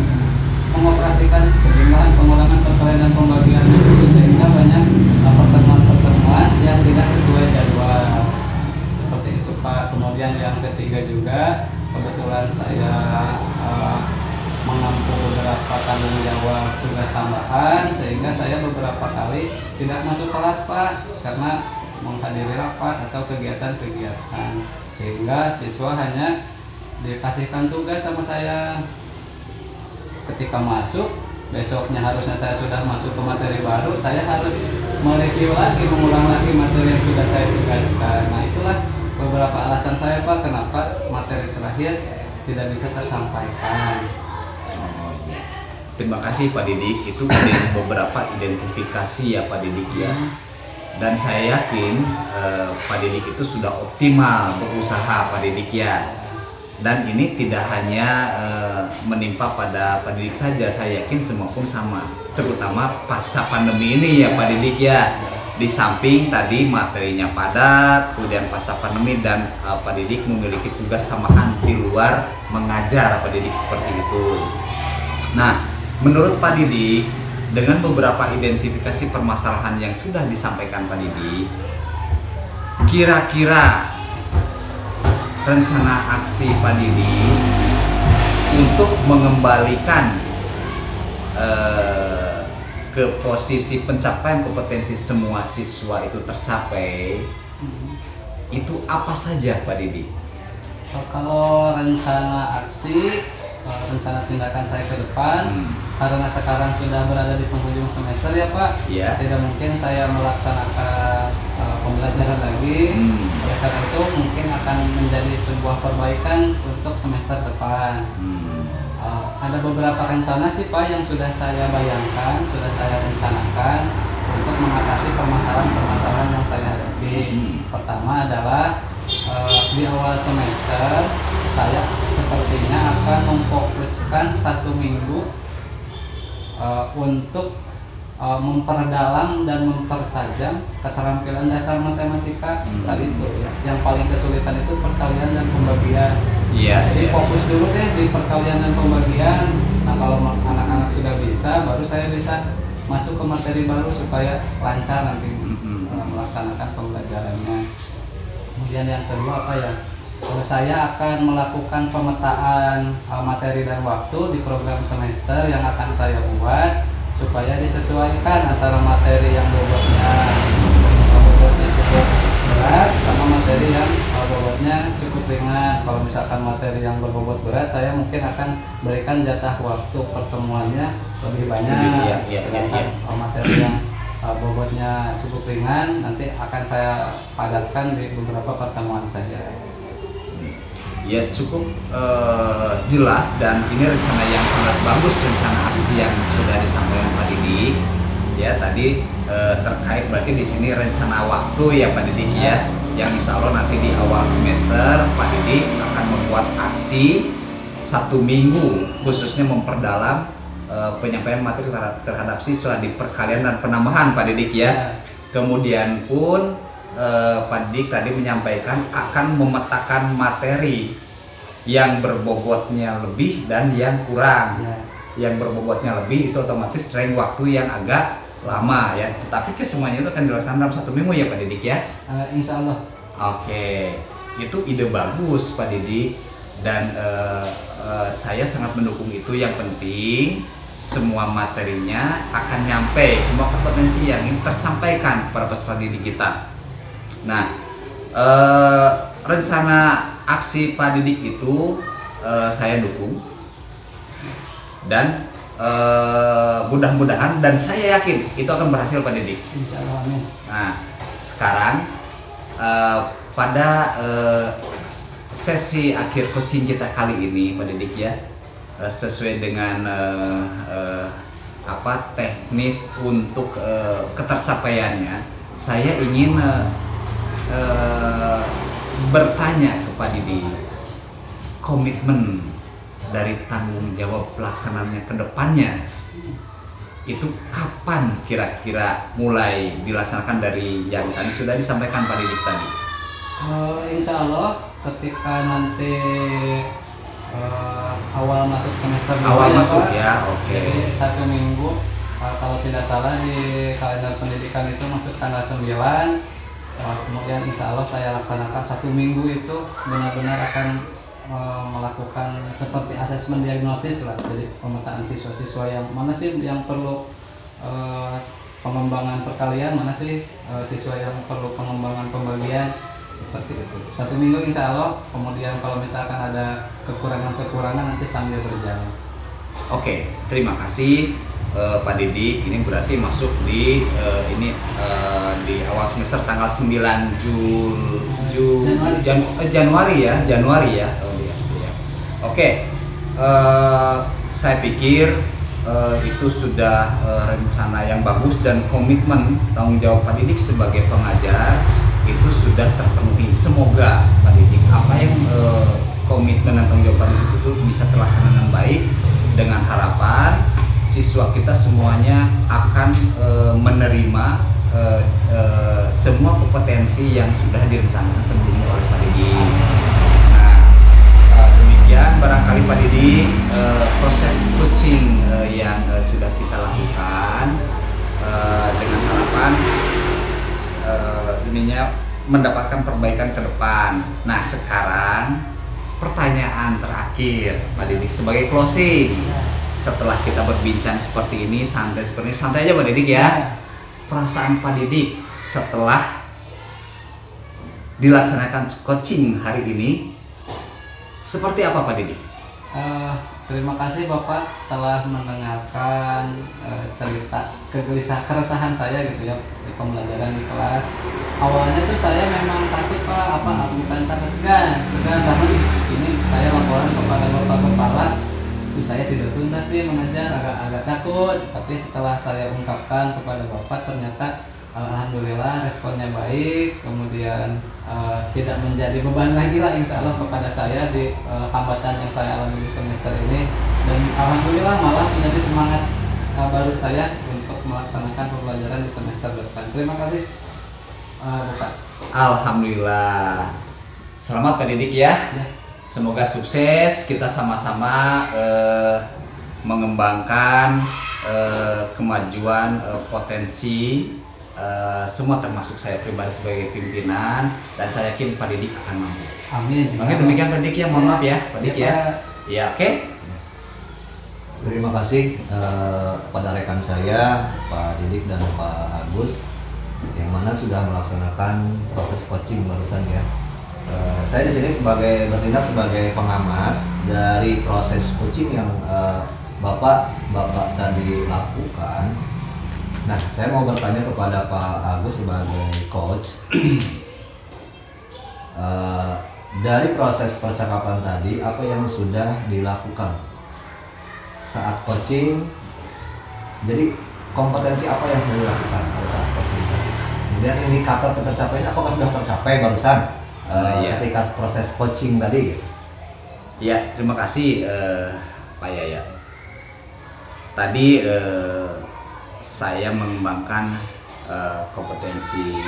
mengoperasikan penjumlahan, pengurangan, perkalian, dan pembagian itu, sehingga banyak pertemuan-pertemuan yang tidak sesuai jadwal. Seperti itu Pak. Kemudian yang ketiga juga kebetulan saya mengampu beberapa tanggung jawab tugas tambahan, sehingga saya beberapa kali tidak masuk kelas Pak, karena menghadiri rapat atau kegiatan-kegiatan, sehingga siswa hanya dikasihkan tugas sama saya. Ketika masuk, besoknya harusnya saya sudah masuk ke materi baru, saya harus mereview lagi, mengulang lagi materi yang sudah saya tugaskan. Nah, itulah beberapa alasan saya, Pak, kenapa materi terakhir tidak bisa tersampaikan. Terima kasih Pak Didik, itu beberapa identifikasi ya Pak Didik ya. Dan saya yakin Pak Didik itu sudah optimal berusaha Pak Didik ya. Dan ini tidak hanya menimpa pada Pak Didik saja, saya yakin semua pun sama. Terutama pasca pandemi ini ya Pak Didik ya. Di samping tadi materinya padat, kemudian pasca pandemi dan Pak Didik memiliki tugas tambahan di luar mengajar Pak Didik seperti itu. Nah, menurut Pak Didik, dengan beberapa identifikasi permasalahan yang sudah disampaikan Pak Didik, kira-kira rencana aksi Pak Didik untuk mengembalikan ke posisi pencapaian kompetensi semua siswa itu tercapai, itu apa saja Pak Didik? Kalau rencana aksi, rencana tindakan saya ke depan, karena sekarang sudah berada di penghujung semester ya Pak, Ya. tidak mungkin saya melaksanakan pembelajaran lagi. Oleh karena itu mungkin akan menjadi sebuah perbaikan untuk semester depan. Ada beberapa rencana sih Pak yang sudah saya bayangkan, sudah saya rencanakan untuk mengatasi permasalahan-permasalahan yang saya hadapi. Pertama adalah di awal semester saya sepertinya akan memfokuskan 1 minggu untuk memperdalam dan mempertajam keterampilan dasar matematika. Tadi itu ya, yang paling kesulitan itu perkalian dan pembagian. Jadi fokus dulu deh di perkalian dan pembagian. Nah, kalau anak-anak sudah bisa, baru saya bisa masuk ke materi baru supaya lancar nanti melaksanakan pembelajarannya. Kemudian yang kedua apa ya? Saya akan melakukan pemetaan materi dan waktu di program semester yang akan saya buat supaya disesuaikan antara materi yang bobotnya cukup berat sama materi yang bobotnya cukup ringan. Kalau misalkan materi yang berbobot berat, saya mungkin akan berikan jatah waktu pertemuannya lebih banyak. Sedangkan materi yang bobotnya cukup ringan nanti akan saya padatkan di beberapa pertemuan saja. Ya cukup jelas, dan ini rencana yang sangat bagus, rencana aksi yang sudah disampaikan Pak Didik. Ya tadi terkait berarti di sini rencana waktu ya Pak Didik ya, yang insya Allah nanti di awal semester Pak Didik akan membuat aksi 1 minggu khususnya memperdalam penyampaian materi terhadap siswa di perkalian dan penambahan Pak Didik ya. Kemudian pun Pak Didik tadi menyampaikan akan memetakan materi yang berbobotnya lebih dan yang kurang. Yang berbobotnya lebih itu otomatis range waktu yang agak lama ya. Tetapi kesemuanya itu akan dilaksanakan dalam 1 minggu ya Pak Didik ya. Insya Allah. Oke, itu ide bagus Pak Didik, dan saya sangat mendukung itu. Yang penting semua materinya akan nyampe, semua kompetensi yang ingin tersampaikan pada peserta didik kita. Nah, rencana aksi Pak Didik itu saya dukung, dan mudah-mudahan dan saya yakin itu akan berhasil Pak Didik. Nah, sekarang pada sesi akhir coaching kita kali ini Pak Didik ya, sesuai dengan teknis untuk ketercapaiannya, saya ingin bertanya kepada Didik, komitmen dari tanggung jawab pelaksanaannya ke depannya itu kapan kira-kira mulai dilaksanakan dari yang tadi sudah disampaikan Pak Didik tadi? Insya Allah ketika nanti awal masuk semester awal ya, masuk Pak. Ya, oke. Jadi 1 minggu, kalau tidak salah di kalender pendidikan itu masuk tanggal 9. Kemudian insya Allah saya laksanakan 1 minggu itu benar-benar akan melakukan seperti asesmen diagnosis lah. Jadi pemetaan siswa-siswa yang mana sih yang perlu pengembangan perkalian, mana sih siswa yang perlu pengembangan pembagian, seperti itu. 1 minggu insya Allah, kemudian kalau misalkan ada kekurangan-kekurangan nanti sambil berjalan. Oke, terima kasih Pak Didik. Ini berarti masuk di di awal semester tanggal 9 Januari ya. Oh iya, ya. Oke, saya pikir itu sudah rencana yang bagus dan komitmen tanggung jawab Pak Didik sebagai pengajar itu sudah terpenuhi. Semoga Pak Didik apa yang komitmen dan tanggung jawab Pak Didik itu bisa terlaksana dengan baik, dengan harapan siswa kita semuanya akan menerima semua kompetensi yang sudah direncanakan sebelumnya oleh Pak Didik. Demikian barangkali Pak Didik proses coaching yang sudah kita lakukan dengan harapan ininya mendapatkan perbaikan ke depan. Nah sekarang pertanyaan terakhir Pak Didik sebagai closing. Setelah kita berbincang seperti ini, santai aja Pak Didik ya. Perasaan Pak Didik setelah dilaksanakan coaching hari ini seperti apa Pak Didik? Terima kasih Bapak telah mendengarkan cerita keresahan saya gitu ya di pembelajaran di kelas. Awalnya tuh saya memang takut Pak, bukan takut segan karena ini saya laporan kepada Bapak Kepala, saya tidak tuntas nih mengajar, agak takut. Tapi setelah saya ungkapkan kepada Bapak, ternyata alhamdulillah responnya baik, kemudian tidak menjadi beban lagi lah insya Allah kepada saya di hambatan yang saya alami di semester ini, dan alhamdulillah malah menjadi semangat baru saya untuk melaksanakan pembelajaran di semester depan. Terima kasih Bapak. Alhamdulillah, selamat Pak Didik ya. Semoga sukses, kita sama-sama mengembangkan kemajuan potensi semua, termasuk saya pribadi sebagai pimpinan, dan saya yakin Pak Didik akan mampu. Amin. Oke, demikian Pak Didik ya, mohon maaf ya Pak Didik ya. Ya oke. Terima kasih kepada rekan saya Pak Didik dan Pak Agus yang mana sudah melaksanakan proses coaching barusan ya. Saya di sini bertindak sebagai pengamat dari proses coaching yang Bapak tadi lakukan. Nah, saya mau bertanya kepada Pak Agus sebagai coach. Dari proses percakapan tadi, apa yang sudah dilakukan saat coaching? Jadi kompetensi apa yang sudah dilakukan pada saat coaching tadi? Kemudian indikator ketercapaiannya apakah sudah tercapai barusan ketika proses coaching tadi? Ya, terima kasih Pak Yaya. Tadi saya mengembangkan kompetensi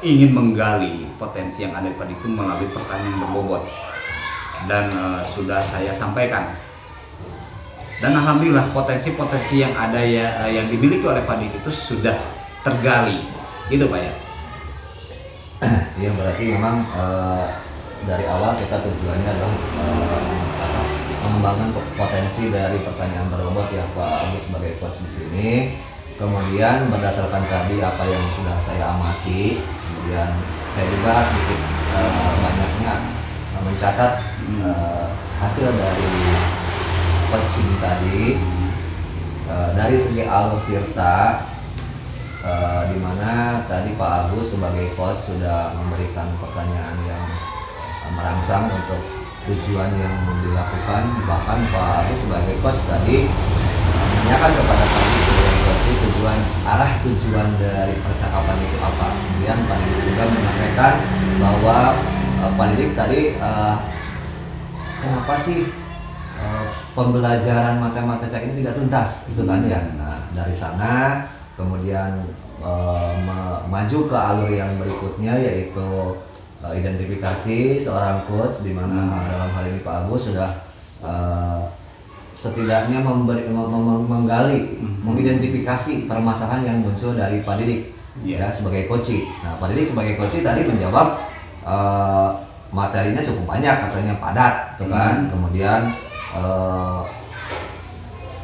ingin menggali potensi yang ada pada itu melalui pertanyaan berbobot, dan sudah saya sampaikan, dan alhamdulillah potensi-potensi yang ada yang dimiliki oleh Pak Didik itu sudah tergali, gitu Pak ya. Ya berarti memang dari awal kita tujuannya adalah mengembangkan potensi dari pertanyaan berbobot ya Pak Agus sebagai coach di sini. Kemudian berdasarkan tadi apa yang sudah saya amati, kemudian saya juga sedikit banyaknya mencatat hasil dari coaching tadi dari segi alur tirta, di mana tadi Pak Agus sebagai coach sudah memberikan pertanyaan yang merangsang untuk tujuan yang dilakukan. Bahkan Pak Agus sebagai coach tadi menanyakan kepada Pak Didik sebagai coach tujuan dari percakapan itu apa. Kemudian Pak Didik juga menyampaikan bahwa Pak Didik tadi kenapa sih pembelajaran matematika ini tidak tuntas gitu kan ya. Nah dari sana kemudian maju ke alur yang berikutnya, yaitu identifikasi seorang coach, di mana dalam hal ini Pak Agus sudah setidaknya menggali, mengidentifikasi permasalahan yang muncul dari Pak Didik ya sebagai coach. Nah Pak Didik sebagai coach tadi menjawab materinya cukup banyak, katanya padat, kan? Kemudian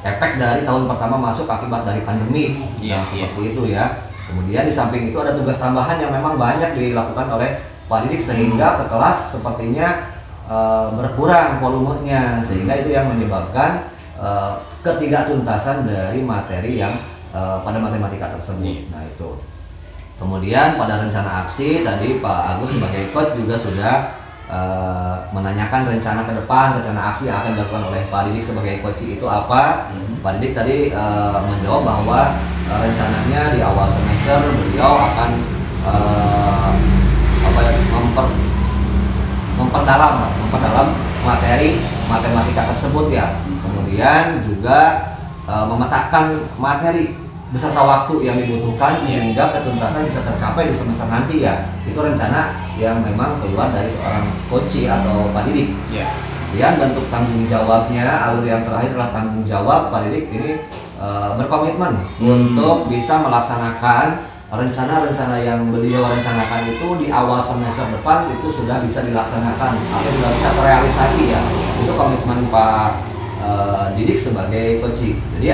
efek dari tahun pertama masuk akibat dari pandemi. Iya, Seperti itu ya. Kemudian di samping itu ada tugas tambahan yang memang banyak dilakukan oleh Pak Didik sehingga ke kelas sepertinya berkurang volumenya, sehingga itu yang menyebabkan ketidaktuntasan dari materi yang pada matematika tersebut. Nah itu. Kemudian pada rencana aksi tadi Pak Agus sebagai coach juga sudah menanyakan rencana ke depan, rencana aksi yang akan dilakukan oleh Pak Didik sebagai coach itu apa. Pak Didik tadi menjawab bahwa rencananya di awal semester beliau akan memperdalam materi matematika tersebut ya. Kemudian juga memetakan materi beserta waktu yang dibutuhkan sehingga ketuntasan bisa tercapai di semester nanti ya. Itu rencana yang memang keluar dari seorang coach atau Pak Didik. Kemudian bentuk tanggung jawabnya, alur yang terakhir adalah tanggung jawab Pak Didik ini berkomitmen untuk bisa melaksanakan rencana-rencana yang beliau rencanakan itu di awal semester depan itu sudah bisa dilaksanakan atau sudah bisa terrealisasi ya. Itu komitmen Pak Didik sebagai coach. Jadi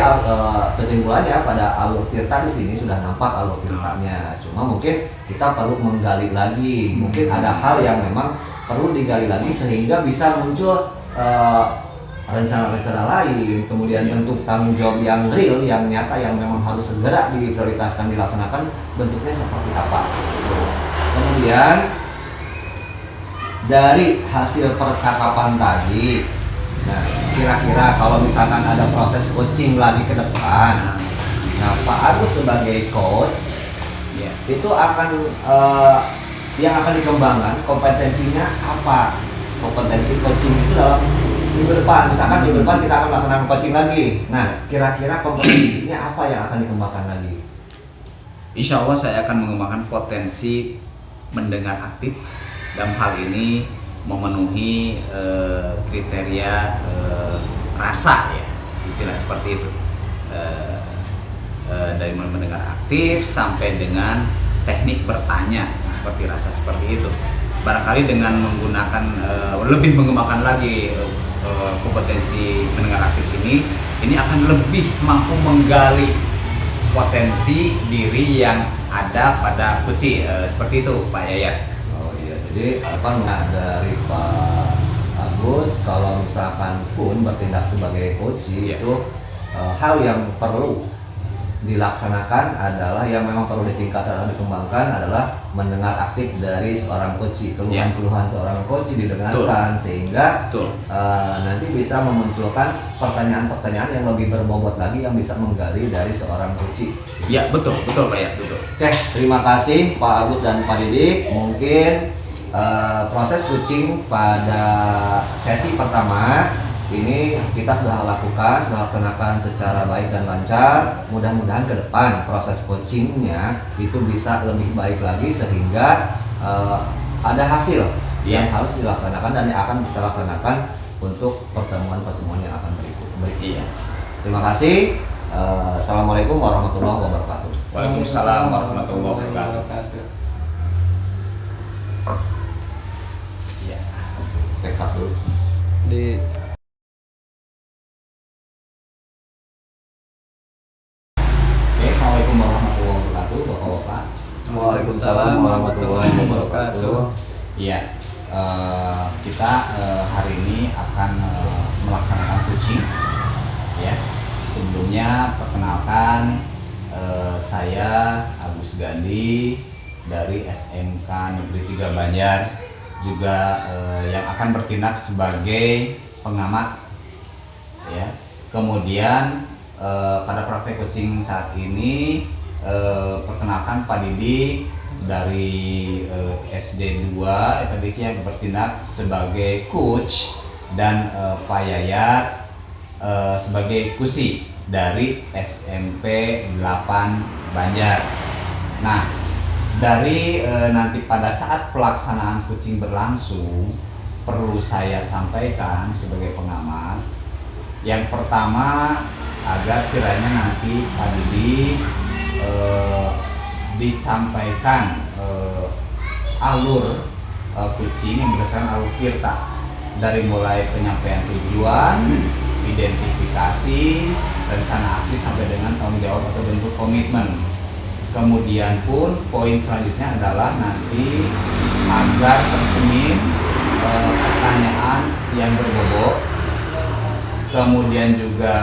kesimpulannya pada alur tirta di sini sudah nampak alur tirtanya. Cuma mungkin kita perlu menggali lagi. Mungkin ada hal yang memang perlu digali lagi sehingga bisa muncul rencana-rencana lain. Kemudian bentuk tanggung jawab yang real, yang nyata, yang memang harus segera diprioritaskan dilaksanakan. Bentuknya seperti apa? Kemudian dari hasil percakapan tadi. Nah, kira-kira kalau misalkan ada proses coaching lagi ke depan, nah Pak Agus sebagai coach itu akan yang akan dikembangkan kompetensinya apa? Kompetensi coaching itu dalam minggu depan, misalkan minggu depan kita akan laksanakan coaching lagi. Nah, kira-kira kompetensinya apa yang akan dikembangkan lagi? Insya Allah saya akan mengembangkan potensi mendengar aktif. Dalam hal ini memenuhi kriteria rasa ya, istilah seperti itu, dari mendengar aktif sampai dengan teknik bertanya seperti rasa seperti itu. Barangkali dengan menggunakan lebih mengembangkan lagi kompetensi mendengar aktif ini akan lebih mampu menggali potensi diri yang ada pada Kuci, seperti itu Pak Yayat. Jadi dari Pak Agus kalau misalkan pun bertindak sebagai coach itu hal yang perlu dilaksanakan adalah yang memang perlu ditingkatkan dan dikembangkan adalah mendengar aktif dari seorang coach, keluhan-keluhan seorang coach didengarkan sehingga nanti bisa memunculkan pertanyaan-pertanyaan yang lebih berbobot lagi yang bisa menggali dari seorang coach. Ya betul Pak ya, betul. Oke, terima kasih Pak Agus dan Pak Didik. Mungkin proses coaching pada sesi pertama ini kita sudah lakukan, sudah laksanakan secara baik dan lancar. Mudah-mudahan ke depan proses coachingnya itu bisa lebih baik lagi sehingga ada hasil yang harus dilaksanakan dan yang akan kita laksanakan untuk pertemuan-pertemuan yang akan berikutnya. Terima kasih. Assalamualaikum warahmatullahi wabarakatuh. Waalaikumsalam warahmatullahi wabarakatuh. Tek satu di Assalamualaikum warahmatullahi wabarakatuh, Bapak-bapak. Waalaikumsalam warahmatullahi wabarakatuh. Iya, kita hari ini akan melaksanakan coaching. Ya, sebelumnya perkenalkan saya Agus Gandhi dari SMK Negeri 3 Banjar, juga yang akan bertindak sebagai pengamat. Ya, kemudian pada praktek coaching saat ini perkenalkan Pak Didik dari SD 2 tadi yang bertindak sebagai coach dan Pak Yayat sebagai kusi dari SMP 8 Banjar. Nah, dari nanti pada saat pelaksanaan coaching berlangsung perlu saya sampaikan sebagai pengamat. Yang pertama, agar kiranya nanti Pak Didik disampaikan alur coaching yang berdasarkan alur tirta, dari mulai penyampaian tujuan, identifikasi, rencana aksi sampai dengan tanggung jawab atau bentuk komitmen. Kemudian pun poin selanjutnya adalah nanti agar tercermin pertanyaan yang berbobot, kemudian juga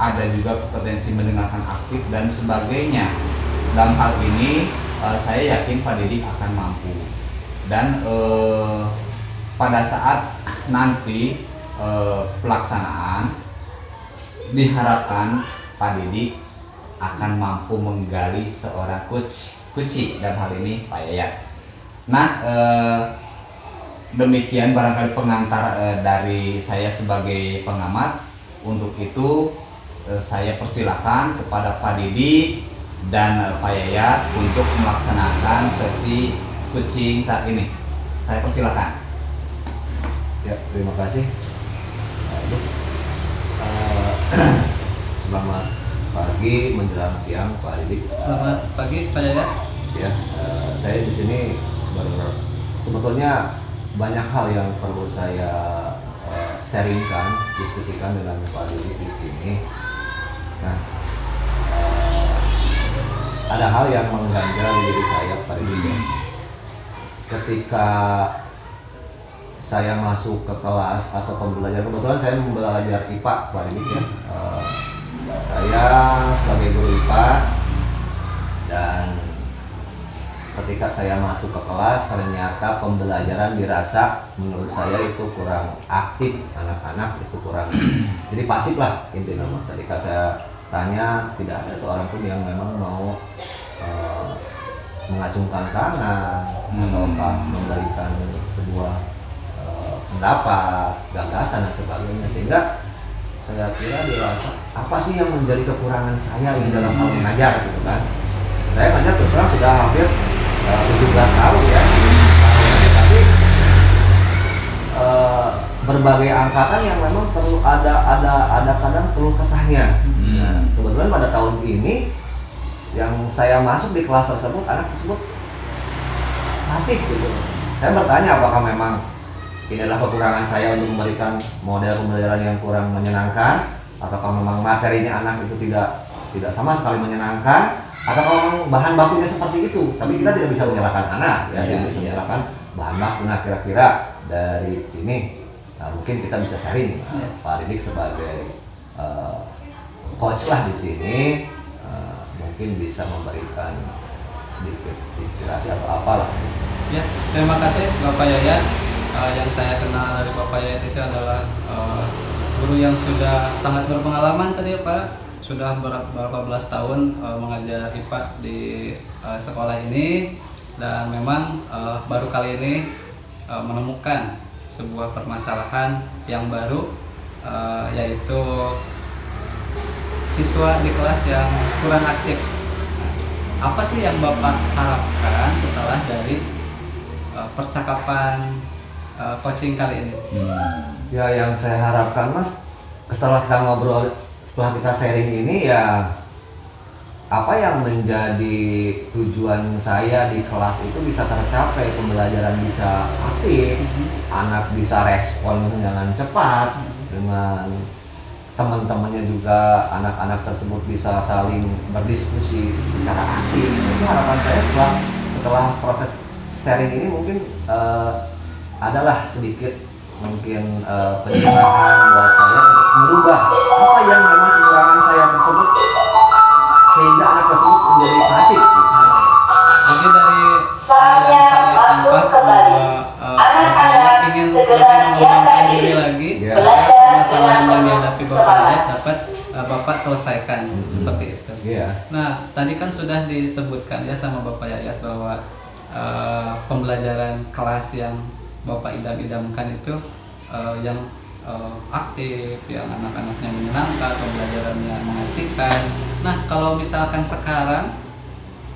ada juga potensi mendengarkan aktif dan sebagainya. Dalam hal ini saya yakin Pak Didik akan mampu, dan pada saat nanti pelaksanaan diharapkan Pak Didik akan mampu menggali seorang kuci dalam hal ini Pak Yayat. Nah, demikian barangkali pengantar dari saya sebagai pengamat. Untuk itu saya persilakan kepada Pak Didik dan Pak Yayat untuk melaksanakan sesi kucing saat ini. Saya persilakan. Ya, terima kasih. Terus selamat pagi menjelang siang Pak Didik. Selamat pagi Pak Yayat. Ya, saya di sini sebetulnya banyak hal yang perlu saya sharingkan, diskusikan dengan Pak Didik di sini. Nah, ada hal yang mengganjal di diri saya Pak Didik. Ketika saya masuk ke kelas atau pembelajaran, kebetulan saya belajar IPA Pak Didik ya. Saya sebagai guru IPA, dan ketika saya masuk ke kelas ternyata pembelajaran dirasa menurut saya itu kurang aktif, anak-anak itu kurang jadi pasif lah intinya. Ketika saya tanya tidak ada seorang pun yang memang mau mengacungkan tangan ataukah memberikan sebuah pendapat, gagasan dan sebagainya, sehingga saya kira dirasa apa sih yang menjadi kekurangan saya ini dalam hal mengajar gitu kan. Saya ngajar terus terang sudah hampir 17 tahun ya, tapi berbagai angkatan yang memang perlu ada kadang perlu kesahnya. Nah, kebetulan pada tahun ini yang saya masuk di kelas tersebut, anak tersebut pasif gitu. Saya bertanya apakah memang ini adalah kekurangan saya untuk memberikan model pembelajaran yang kurang menyenangkan, ataukah memang materinya anak itu tidak sama sekali menyenangkan, atau memang bahan bakunya seperti itu. Tapi kita tidak bisa menyalahkan anak, ya, tidak bisa menyalahkan bahan baku. Nah, kira-kira dari ini mungkin kita bisa sharing Pak Didik sebagai coach lah di sini, mungkin bisa memberikan sedikit inspirasi atau apalah. Ya, terima kasih Bapak Yayat. Yang saya kenal dari Bapak Yayat itu adalah guru yang sudah sangat berpengalaman tadi ya Pak. Sudah berapa belas tahun mengajar IPA di sekolah ini, dan memang baru kali ini menemukan sebuah permasalahan yang baru, yaitu siswa di kelas yang kurang aktif. Apa sih yang Bapak harapkan setelah dari percakapan coaching kali ini? Ya, yang saya harapkan Mas, setelah kita ngobrol, setelah kita sharing ini, ya apa yang menjadi tujuan saya di kelas itu bisa tercapai, pembelajaran bisa aktif, anak bisa respon dengan cepat dengan teman-temannya, juga anak-anak tersebut bisa saling berdiskusi secara aktif. Itu harapan saya setelah proses sharing ini mungkin adalah sedikit mungkin pencerahan buat saya untuk merubah apa yang memang kekurangan saya tersebut sehingga anak tersebut menjadi pasif. Mungkin dari yang saya tangkap bahwa Bapak ingin lebih mengembangkan diri lagi, agar permasalahan yang dihadapi Bapak Yayat dapat Bapak selesaikan, seperti itu. Nah, tadi kan sudah disebutkan ya sama Bapak Yayat bahwa pembelajaran kelas yang Bapak idam-idamkan itu yang aktif, yang anak-anaknya menyenangkan, pembelajarannya mengasihkan. Nah, kalau misalkan sekarang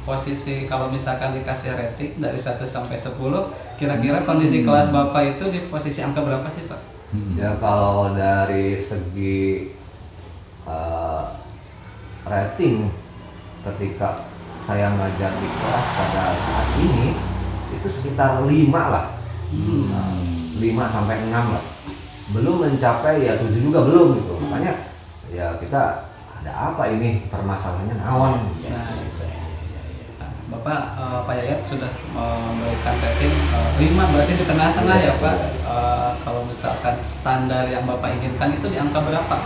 posisi, kalau misalkan dikasih rating dari 1 sampai 10, kira-kira kondisi kelas Bapak itu di posisi angka berapa sih Pak? Ya, kalau dari segi rating ketika saya ngajar di kelas pada saat ini itu sekitar 5 lah. 5 sampai 6 lah. Belum mencapai ya 7 juga belum gitu. Makanya ya kita ada apa ini permasalahannya naon. Nah, Bapak Pak Yayat sudah memberikan rating 5, berarti di tengah-tengah ya Pak. Kalau misalkan standar yang Bapak inginkan itu di angka berapa?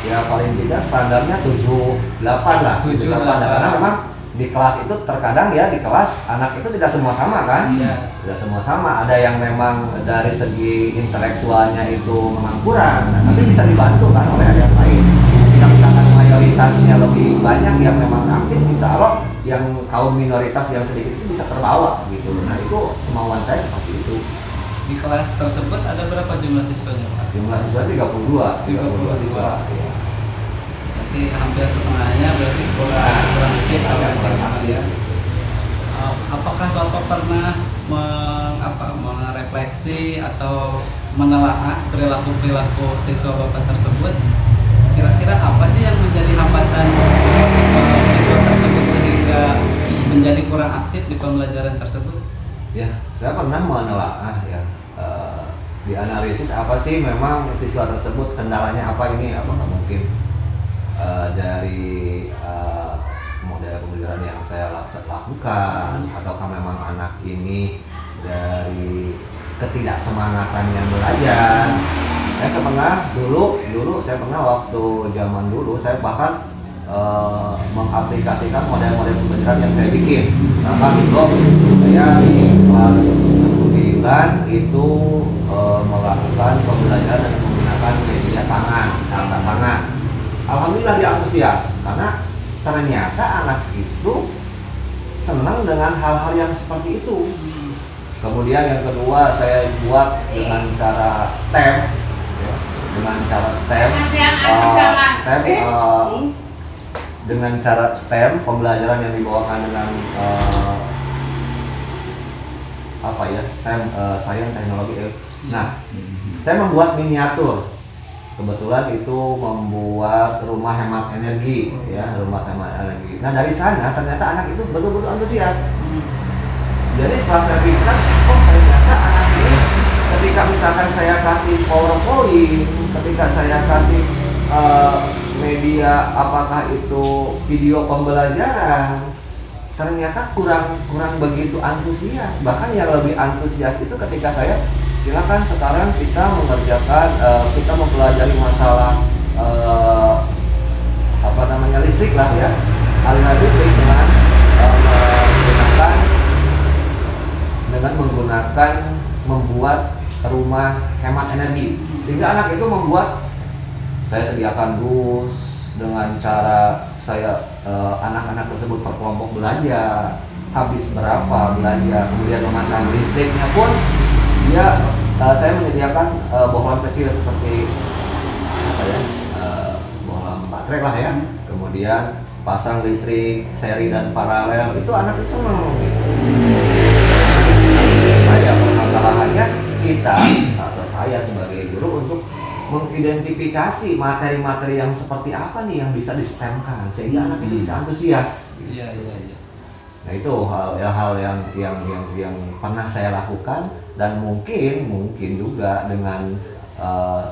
Ya paling tidak standarnya 7-8 lah. 7-8 karena memang di kelas itu terkadang ya di kelas anak itu tidak semua sama kan. Iya. Tidak semua sama, ada yang memang dari segi intelektualnya itu memang kurang, nah, tapi bisa dibantu kan oleh yang lain. Jika misalkan mayoritasnya lebih banyak yang memang aktif, insya Allah yang kaum minoritas yang sedikit itu bisa terbawa gitu. Nah itu kemauan saya seperti itu. Di kelas tersebut ada berapa jumlah siswanya Pak? Jumlah siswa 32 siswa. Ya. Berarti hampir setengahnya berarti kurang aktif ya. Apakah Bapak pernah merefleksi atau menelaah perilaku siswa Bapak tersebut? Kira-kira apa sih yang menjadi hambatan siswa tersebut sehingga menjadi kurang aktif di pembelajaran tersebut? Ya, saya pernah menelaah ya, dianalisis apa sih memang siswa tersebut kendalanya apa ini, apakah mungkin dari model pembelajaran yang saya lakukan, ataukah memang anak ini dari ketidaksemangatan yang belajar. Saya pernah dulu saya pernah waktu zaman dulu saya bahkan mengaplikasikan model-model pembelajaran yang saya bikin. Misalkan itu saya di kelas 9 itu melakukan pembelajaran dengan menggunakan media tangan, angkat tangan. Alhamdulillah dia antusias karena ternyata anak itu senang dengan hal-hal yang seperti itu. Kemudian yang kedua saya buat dengan cara STEM, ya, dengan cara STEM, dengan cara STEM pembelajaran yang dibawakan dengan STEM, sains, teknologi. Nah, saya membuat miniatur. Kebetulan itu membuat rumah hemat energi, ya, rumah hemat energi. Nah dari sana ternyata anak itu betul-betul antusias. Jadi setelah saya pikirkan, oh ternyata anak ini ketika misalkan saya kasih PowerPoint, ketika saya kasih media apakah itu video pembelajaran, ternyata kurang begitu antusias. Bahkan yang lebih antusias itu ketika saya silakan sekarang kita mengerjakan, kita mempelajari masalah listrik lah ya, aliran listrik dengan menggunakan membuat rumah hemat energi. Sehingga anak itu membuat, saya sediakan dus dengan cara saya anak-anak tersebut per kelompok belanja, habis berapa belanja, kemudian memasang listriknya pun dia saya menyediakan bohlam kecil seperti bohlam baterai lah ya, kemudian pasang listrik seri dan paralel, itu anak itu senang gitu. Nah ya permasalahannya kita atau saya sebagai guru untuk mengidentifikasi materi-materi yang seperti apa nih yang bisa di-STEM-kan sehingga anak itu bisa antusias. Iya. Nah itu hal-hal yang pernah saya lakukan, dan mungkin juga dengan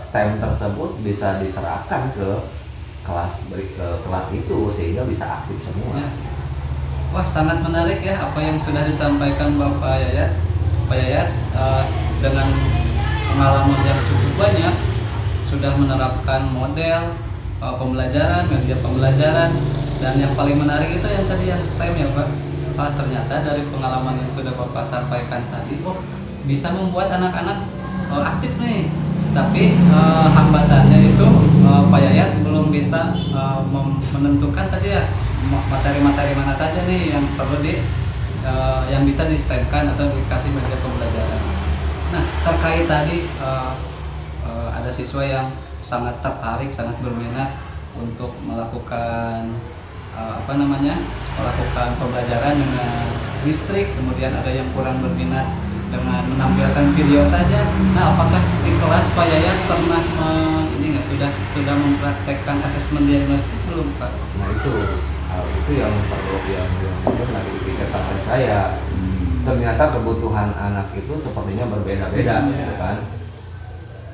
STEM tersebut bisa diterapkan ke kelas itu sehingga bisa aktif semua. Ya. Wah, sangat menarik ya apa yang sudah disampaikan Bapak Yayat. Pak Yayat dengan pengalaman yang cukup banyak sudah menerapkan model pembelajaran, media pembelajaran, dan yang paling menarik itu yang tadi yang STEM ya Pak. Ternyata dari pengalaman yang sudah Bapak sampaikan tadi, bisa membuat anak-anak aktif nih. Tapi hambatannya itu Pak Yayat belum bisa menentukan tadi ya materi-materi mana saja nih yang perlu yang bisa di-STEM-kan atau dikasih media pembelajaran. Nah, terkait tadi ada siswa yang sangat tertarik, sangat berminat untuk melakukan melakukan pembelajaran dengan listrik, kemudian ada yang kurang berminat dengan menampilkan video saja. Nah, apakah di kelas Pak Yayat pernah sudah mempraktekkan asesmen diagnostik belum Pak? Nah itu yang perlu yang lagi dipikirkan saya. Ternyata kebutuhan anak itu sepertinya berbeda-beda, gitu kan.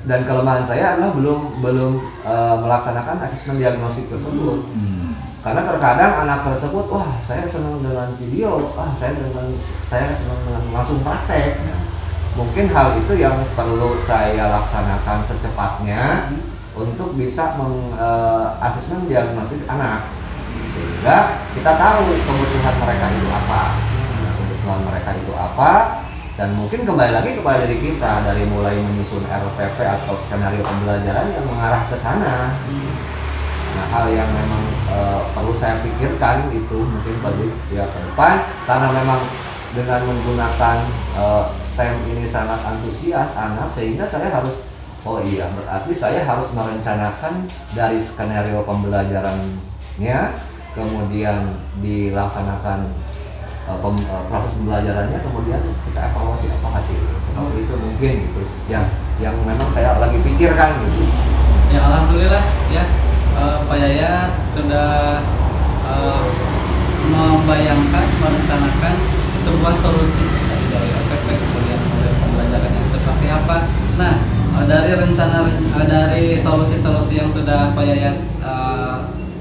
Dan kelemahan saya adalah belum melaksanakan asesmen diagnostik tersebut. Karena terkadang anak tersebut, wah saya senang dengan video, saya senang dengan langsung praktek. Mungkin hal itu yang perlu saya laksanakan secepatnya untuk bisa asesmen diagnostik anak, sehingga kita tahu kebutuhan mereka itu apa. Kebutuhan mereka itu apa, dan mungkin kembali lagi kepada diri kita dari mulai menyusun RPP atau skenario pembelajaran yang mengarah ke sana. Nah, hal yang memang perlu saya pikirkan itu mungkin bagi ya ke depan, karena memang dengan menggunakan STEM ini sangat antusias anak, sehingga saya harus berarti saya harus merencanakan dari skenario pembelajarannya, kemudian dilaksanakan proses pembelajarannya, kemudian kita evaluasi apa hasilnya. Seperti itu mungkin gitu yang memang saya lagi pikirkan gitu. Ya alhamdulillah ya, Pak Yayat sudah membayangkan, merencanakan sebuah solusi dari RPP, kemudian model pembelajaran yang seperti apa. Nah, dari solusi-solusi yang sudah Pak Yayat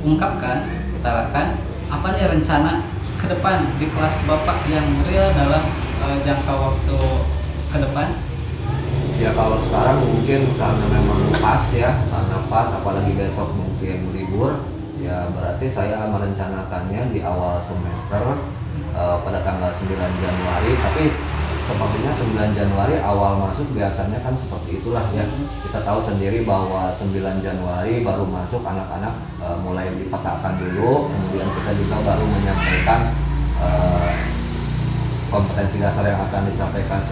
ungkapkan, utarakan, apa nih rencana ke depan di kelas Bapak yang real dalam jangka waktu ke depan? Ya kalau sekarang mungkin karena memang karena pas apalagi besok mungkin libur, ya berarti saya merencanakannya di awal semester pada tanggal 9 Januari, tapi sepertinya 9 Januari awal masuk biasanya kan seperti itulah ya. Kita tahu sendiri bahwa 9 Januari baru masuk anak-anak mulai dipetakan dulu, kemudian kita juga baru menyampaikan kompetensi dasar yang akan disampaikan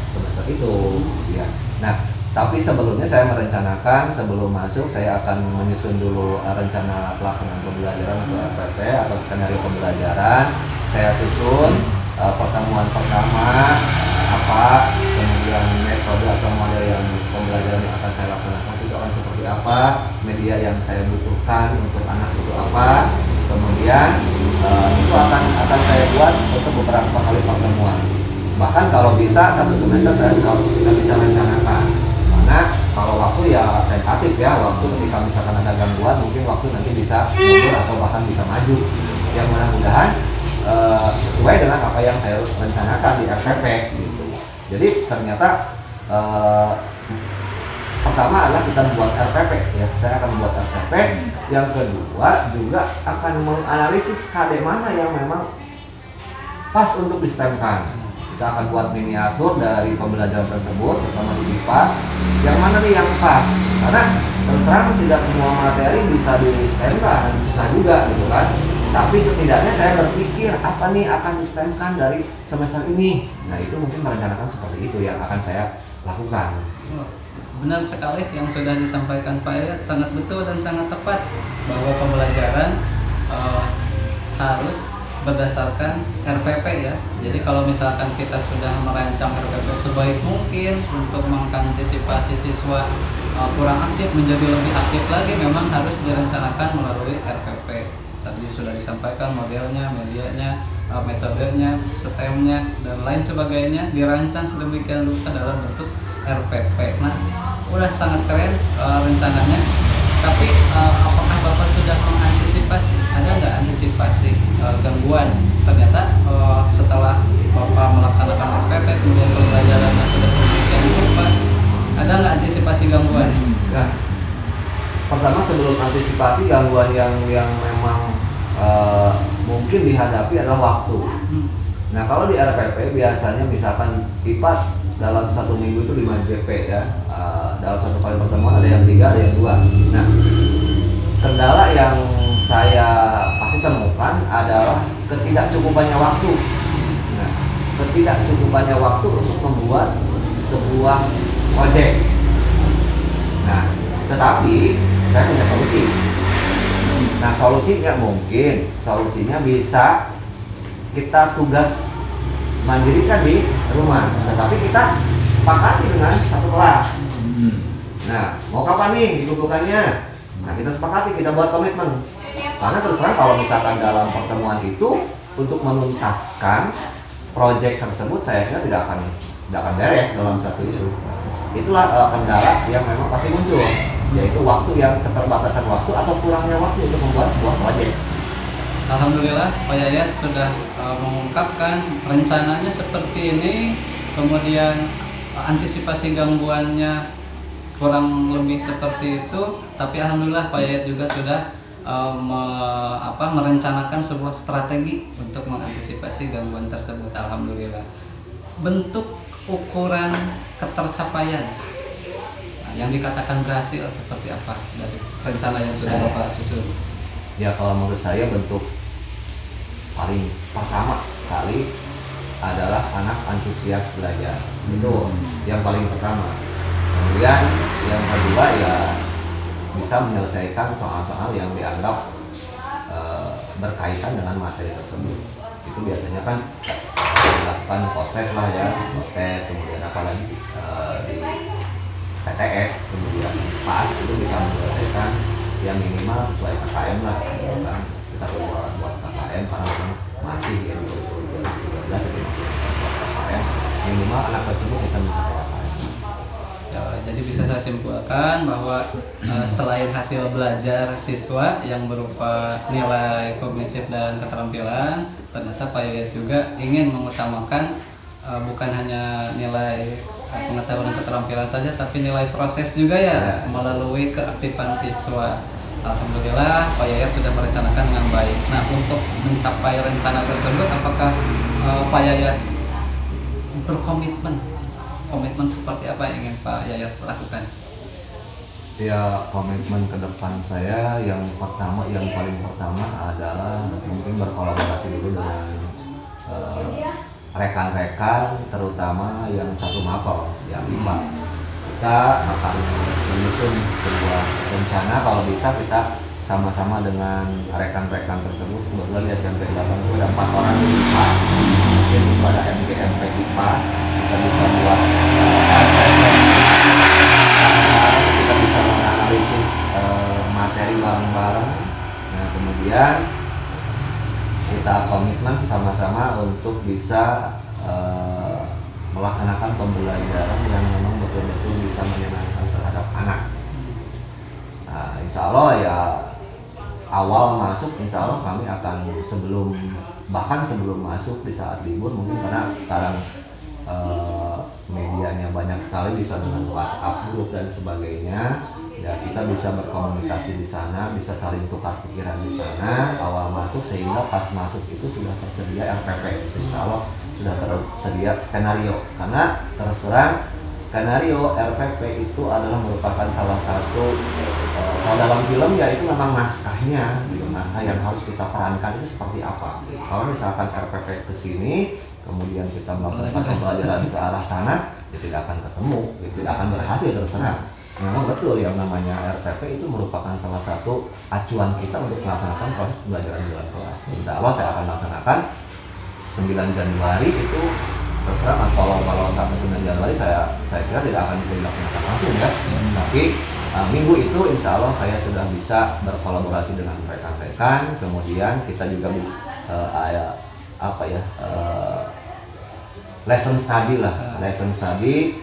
semester itu ya. Nah, tapi sebelumnya saya merencanakan sebelum masuk saya akan menyusun dulu rencana pelaksanaan pembelajaran atau RPP atau skenario pembelajaran. Saya susun pertemuan pertama apa, kemudian metode atau model yang pembelajaran yang akan saya laksanakan itu akan seperti apa, media yang saya butuhkan untuk anak itu apa, kemudian itu akan saya buat untuk beberapa kali pertemuan. Bahkan kalau bisa satu semester kalau kita bisa rencanakan, karena kalau waktu ya tentatif ya, waktu ketika misalkan ada gangguan mungkin waktu nanti bisa mundur atau bahkan bisa maju. Yang mudah-mudahan sesuai dengan apa yang saya rencanakan di RPP gitu. Jadi ternyata pertama adalah kita membuat RPP ya, saya akan membuat RPP. Yang kedua juga akan menganalisis KD mana yang memang pas untuk distemkan. Kita akan buat miniatur dari pembelajaran tersebut, terutama di IPA, yang mana nih yang pas. Karena terus terang tidak semua materi bisa di-stemkan, susah juga gitu kan. Tapi setidaknya saya berpikir apa nih akan di-stemkan dari semester ini. Nah itu mungkin merencanakan seperti itu yang akan saya lakukan. Benar sekali yang sudah disampaikan Pak Yayat, sangat betul dan sangat tepat bahwa pembelajaran harus berdasarkan RPP ya. Jadi kalau misalkan kita sudah merancang RPP sebaik mungkin untuk mengantisipasi siswa kurang aktif menjadi lebih aktif lagi, memang harus direncanakan melalui RPP. Tadi sudah disampaikan modelnya, medianya, metodenya, STEM-nya dan lain sebagainya dirancang sedemikian rupa dalam bentuk RPP. Nah, udah sangat keren rencananya. Tapi apakah Bapak sudah mengantisipasi? Ada nggak antisipasi gangguan? Ternyata setelah Bapak melaksanakan RPP kemudian pembelajarannya sudah sedemikian rupa, ada nggak antisipasi gangguan? Nah, pertama sebelum antisipasi gangguan yang memang mungkin dihadapi adalah waktu. Nah kalau di RPP biasanya misalkan IPA dalam satu minggu itu 5 JP ya, dalam satu kali pertemuan ada yang 3, ada yang 2. Nah kendala yang saya pasti temukan adalah ketidakcukupannya waktu. Nah ketidakcukupannya waktu untuk membuat sebuah proyek. Nah tetapi saya punya solusi. Nah solusinya bisa kita tugas mandirikan di rumah, tetapi kita sepakati dengan satu kelas. Nah mau kapan nih dikumpulkannya? Nah kita sepakati, kita buat komitmen. Karena terus terang kalau misalkan dalam pertemuan itu untuk menuntaskan proyek tersebut saya kira tidak akan beres dalam satu itu. itulah kendala yang memang pasti muncul, yaitu waktu yang keterbatasan waktu atau kurangnya waktu untuk membuat sebuah proyek. Alhamdulillah Pak Yayat sudah mengungkapkan rencananya seperti ini, kemudian antisipasi gangguannya kurang lebih seperti itu, tapi alhamdulillah Pak Yayat juga sudah merencanakan sebuah strategi untuk mengantisipasi gangguan tersebut. Alhamdulillah. Bentuk ukuran ketercapaian yang dikatakan berhasil seperti apa dari rencana yang sudah Bapak susun? Ya kalau menurut saya bentuk paling pertama kali adalah anak antusias belajar, itu yang paling pertama. Kemudian yang kedua ya bisa menyelesaikan soal-soal yang dianggap berkaitan dengan materi tersebut. Itu biasanya kan dilakukan post-test lah ya, post-test, kemudian apalagi di PTS, kemudian pas itu bisa menyelesaikan yang minimal sesuai KKM lah, kan kita buat KKM karena memang masih ya di 2013 itu masih buat KKM, minimal anak tersebut bisa mencapai KKM. Ya, jadi bisa saya simpulkan bahwa selain hasil belajar siswa yang berupa nilai kognitif dan keterampilan, ternyata Pak Yayat juga ingin mengutamakan bukan hanya nilai pengetahuan dan keterampilan saja, tapi nilai proses juga ya melalui keaktifan siswa. Alhamdulillah Pak Yayat sudah merencanakan dengan baik. Nah, untuk mencapai rencana tersebut, apakah Pak Yayat berkomitmen seperti apa yang ingin Pak Yayat lakukan? Ya komitmen ke depan saya yang paling pertama adalah mungkin berkolaborasi dulu dengan rekan-rekan, terutama yang satu mapel, yang IPA. Kita akan menyusun sebuah rencana, kalau bisa kita sama-sama dengan rekan-rekan tersebut. Kebetulan di SMP 8 itu ada 4 orang di IPA, mungkin itu ada MGMP IPA, kita bisa buat kita bisa menganalisis materi bareng-bareng. Nah kemudian kita komitmen sama-sama untuk bisa melaksanakan pembelajaran yang memang betul-betul bisa menyenangkan terhadap anak. Nah, insya Allah ya awal masuk insya Allah kami akan bahkan sebelum masuk di saat libur, mungkin karena sekarang medianya banyak sekali, bisa dengan WhatsApp grup dan sebagainya. Ya kita bisa berkomunikasi di sana, bisa saling tukar pikiran di sana awal masuk, sehingga pas masuk itu sudah tersedia RPP. Insya Allah sudah tersedia skenario, karena terus terang skenario RPP itu adalah merupakan salah satu kalau dalam film ya itu memang naskahnya, gitu. Naskah yang harus kita perankan itu seperti apa. Kalau misalkan RPP ke sini, kemudian kita melakukan pembelajaran ke arah sana, ya tidak akan ketemu, ya tidak akan berhasil terus terang. Memang betul yang namanya RPP itu merupakan salah satu acuan kita untuk melaksanakan proses pembelajaran di dalam kelas. Insya Allah saya akan melaksanakan 9 Januari itu terserah, kalau sampai 9 Januari saya kira tidak akan bisa dilaksanakan langsung ya. Tapi minggu itu insya Allah saya sudah bisa berkolaborasi dengan rekan-rekan, kemudian kita juga lesson study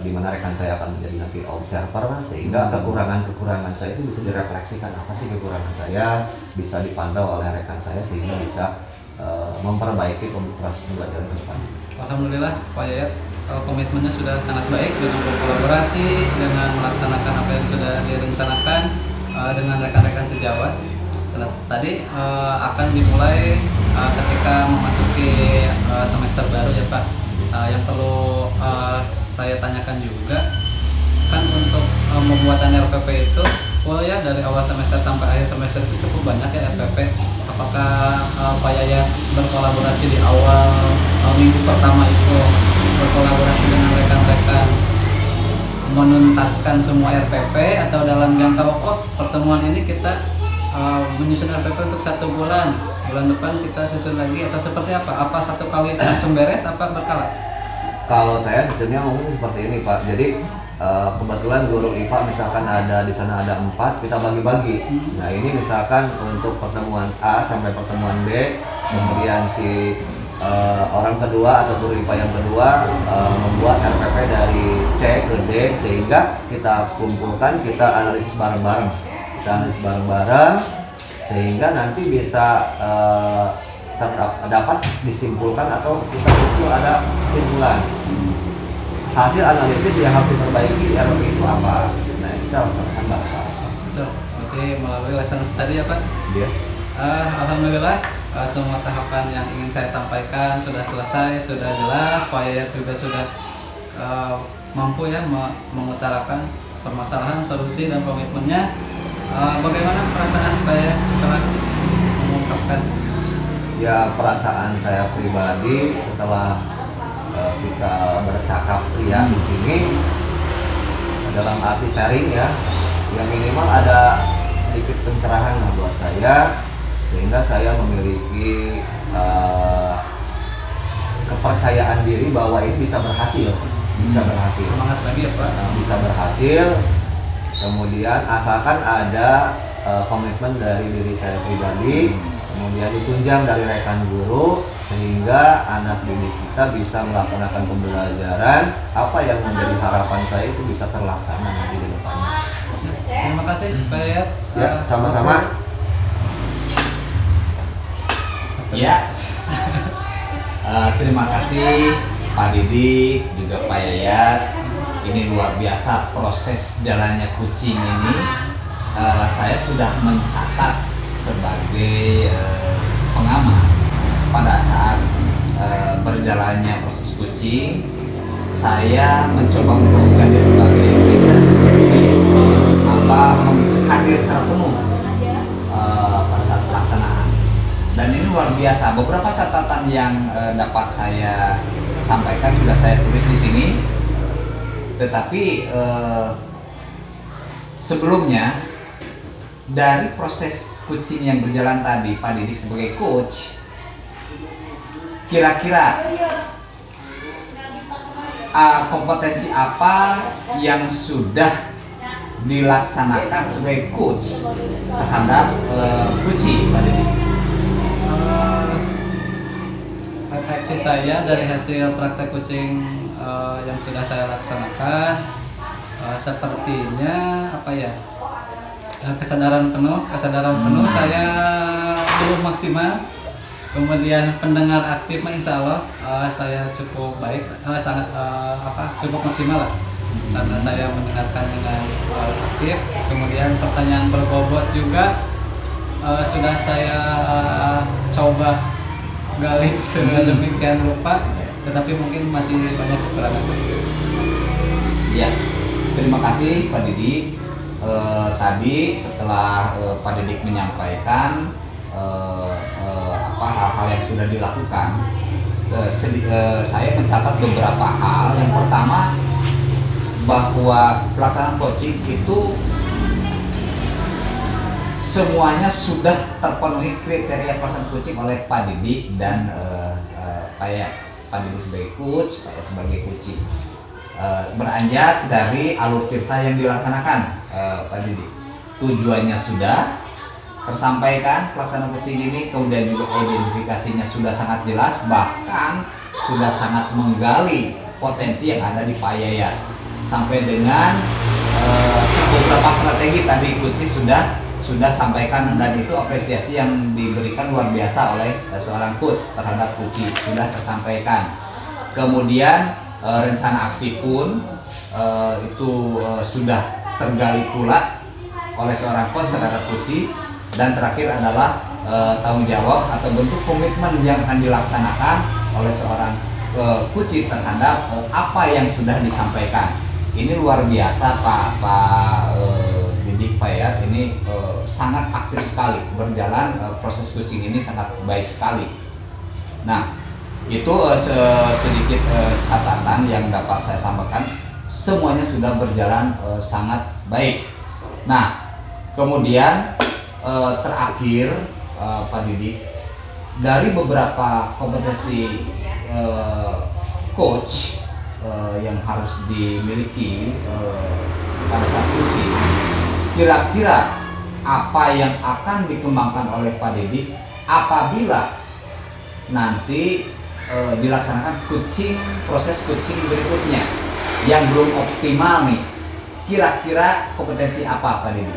di mana rekan saya akan menjadi nanti observer, sehingga kekurangan saya itu bisa direfleksikan, apa sih kekurangan saya, bisa dipantau oleh rekan saya sehingga bisa memperbaiki proses pembelajaran ke depan. Alhamdulillah Pak Yayat komitmennya sudah sangat baik dengan berkolaborasi, dengan melaksanakan apa yang sudah direncanakan dengan rekan-rekan sejawat. Tadi akan dimulai ketika memasuki semester baru ya Pak. Yang perlu saya tanyakan juga kan untuk pembuatan RPP itu, ya dari awal semester sampai akhir semester itu cukup banyak ya RPP. Apakah Pak Yayat berkolaborasi di awal minggu pertama itu berkolaborasi dengan rekan-rekan menuntaskan semua RPP, atau dalam jangka waktu pertemuan ini kita menyusun RPP untuk 1 bulan depan kita susun lagi, atau seperti apa? Apa satu kali langsung beres, apa berkala? Kalau saya sistemnya mungkin seperti ini Pak. Jadi kebetulan guru IPA misalkan di sana ada 4, kita bagi-bagi. Nah ini misalkan untuk pertemuan A sampai pertemuan B, kemudian si orang kedua atau guru IPA yang kedua membuat RPP dari C ke D, sehingga kita kumpulkan, kita analisis bareng-bareng, sehingga nanti bisa dapat disimpulkan atau kita itu ada kesimpulan hasil analisis yang harus diperbaiki RPP itu apa. Nah, kita harus sampaikan Bapak. Betul. Berarti melalui lesson study ya Pak? Iya. Alhamdulillah semua tahapan yang ingin saya sampaikan sudah selesai, sudah jelas. Pak Yayat juga sudah mampu ya mengutarakan permasalahan, solusi dan komitmennya. Bagaimana perasaan Pak Yayat setelah mengungkapkan? Ya, perasaan saya pribadi setelah kita bercakap ya di sini dalam arti sharing ya, yang minimal ada sedikit pencerahan lah buat saya, sehingga saya memiliki kepercayaan diri bahwa ini bisa berhasil. Semangat lagi ya Pak. Bisa berhasil. Kemudian asalkan ada komitmen dari diri saya pribadi, kemudian ditunjang dari rekan guru, sehingga anak didik kita bisa melaksanakan pembelajaran apa yang menjadi harapan saya itu bisa terlaksana nanti di depannya. Terima kasih Pak Yayat. Ya, sama-sama. Ya, terima kasih Pak Didik, juga Pak Yayat. Ini luar biasa proses jalannya kucing ini. Saya sudah mencatat sebagai pengamat pada saat berjalannya proses kucing. Saya mencoba memposisikan dia sebagai hadir secara penuh pada saat pelaksanaan. Dan ini luar biasa. Beberapa catatan yang dapat saya sampaikan sudah saya tulis di sini. Tetapi sebelumnya, dari proses kucing yang berjalan tadi, Pak Didik sebagai coach, kira-kira kompetensi apa yang sudah dilaksanakan sebagai coach terhadap kucing, Pak Didik? Refleksi saya dari hasil praktek kucing yang sudah saya laksanakan, sepertinya kesadaran penuh saya belum maksimal. Kemudian pendengar aktif, insya Allah saya cukup baik, sangat cukup maksimal lah, karena saya mendengarkan dengan aktif. Kemudian pertanyaan berbobot juga sudah saya coba gali sedemikian rupa, tetapi mungkin masih banyak kekurangan. Ya, terima kasih Pak Didik. Tadi setelah Pak Didik menyampaikan hal-hal yang sudah dilakukan, saya mencatat beberapa hal. Yang pertama, bahwa pelaksanaan coaching itu semuanya sudah terpenuhi kriteria pelaksanaan coaching oleh Pak Didik dan Pak Didik sebagai coach, Pak sebagai coaching. Beranjak dari alur tirta yang dilaksanakan, Pak Didik. Tujuannya sudah tersampaikan pelaksanaan coaching ini, kemudian juga identifikasinya sudah sangat jelas, bahkan sudah sangat menggali potensi yang ada di Pak Yayat. Sampai dengan beberapa strategi tadi coaching sudah sampaikan, dan itu apresiasi yang diberikan luar biasa oleh seorang coach terhadap coaching sudah tersampaikan. Kemudian rencana aksi pun itu sudah tergali pula oleh seorang coach terhadap coaching. Dan terakhir adalah tanggung jawab atau bentuk komitmen yang akan dilaksanakan oleh seorang coaching terhadap apa yang sudah disampaikan. Ini luar biasa Pak Didik, Pak Yayat ini sangat aktif sekali berjalan, proses coaching ini sangat baik sekali. Nah, itu sedikit catatan yang dapat saya sampaikan. Semuanya sudah berjalan sangat baik. Nah, kemudian terakhir Pak Didik, dari beberapa kompetensi coach yang harus dimiliki pada saat coaching, kira-kira apa yang akan dikembangkan oleh Pak Didik apabila nanti dilaksanakan proses coaching berikutnya yang belum optimal nih, kira-kira kompetensi apa Pak Didi?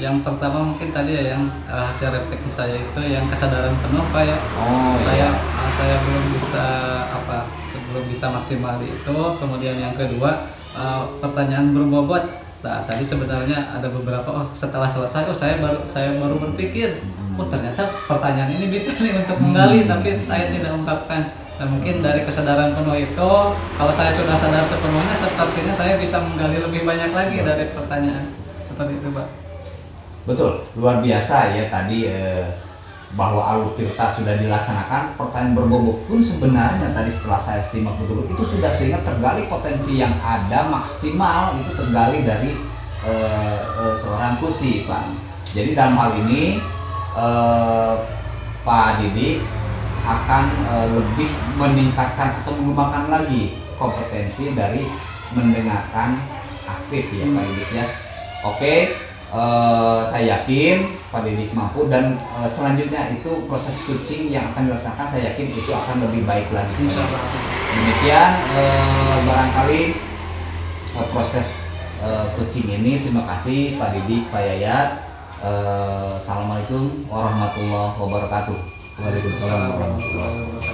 Yang pertama mungkin tadi ya, yang hasil refleksi saya itu yang kesadaran penuh Pak ya. Oh iya. Saya belum bisa maksimal di itu. Kemudian yang kedua, pertanyaan berbobot. Nah, tadi sebenarnya ada beberapa, setelah selesai saya baru berpikir, ternyata pertanyaan ini bisa nih untuk menggali, tapi saya tidak ungkapkan. Nah, mungkin dari kesadaran penuh itu, kalau saya sudah sadar sepenuhnya, sepertinya saya bisa menggali lebih banyak lagi dari pertanyaan. Seperti itu Pak. Betul, luar biasa ya tadi bahwa alur tirta sudah dilaksanakan. Pertanyaan berbobot pun sebenarnya tadi setelah saya simak betul itu sudah, sehingga tergali potensi yang ada maksimal itu tergali dari seorang coach Pak. Jadi dalam hal ini Pak Didi akan lebih meningkatkan atau mengembangkan lagi kompetensi dari mendengarkan aktif ya Pak Didi ya. Oke. Saya yakin Pak Didik mampu, dan selanjutnya itu proses coaching yang akan dilaksanakan saya yakin itu akan lebih baik lagi. Demikian barangkali proses coaching ini. Terima kasih Pak Didik, Pak Yayat. Assalamualaikum warahmatullahi wabarakatuh. Waalaikumsalam warahmatullahi wabarakatuh.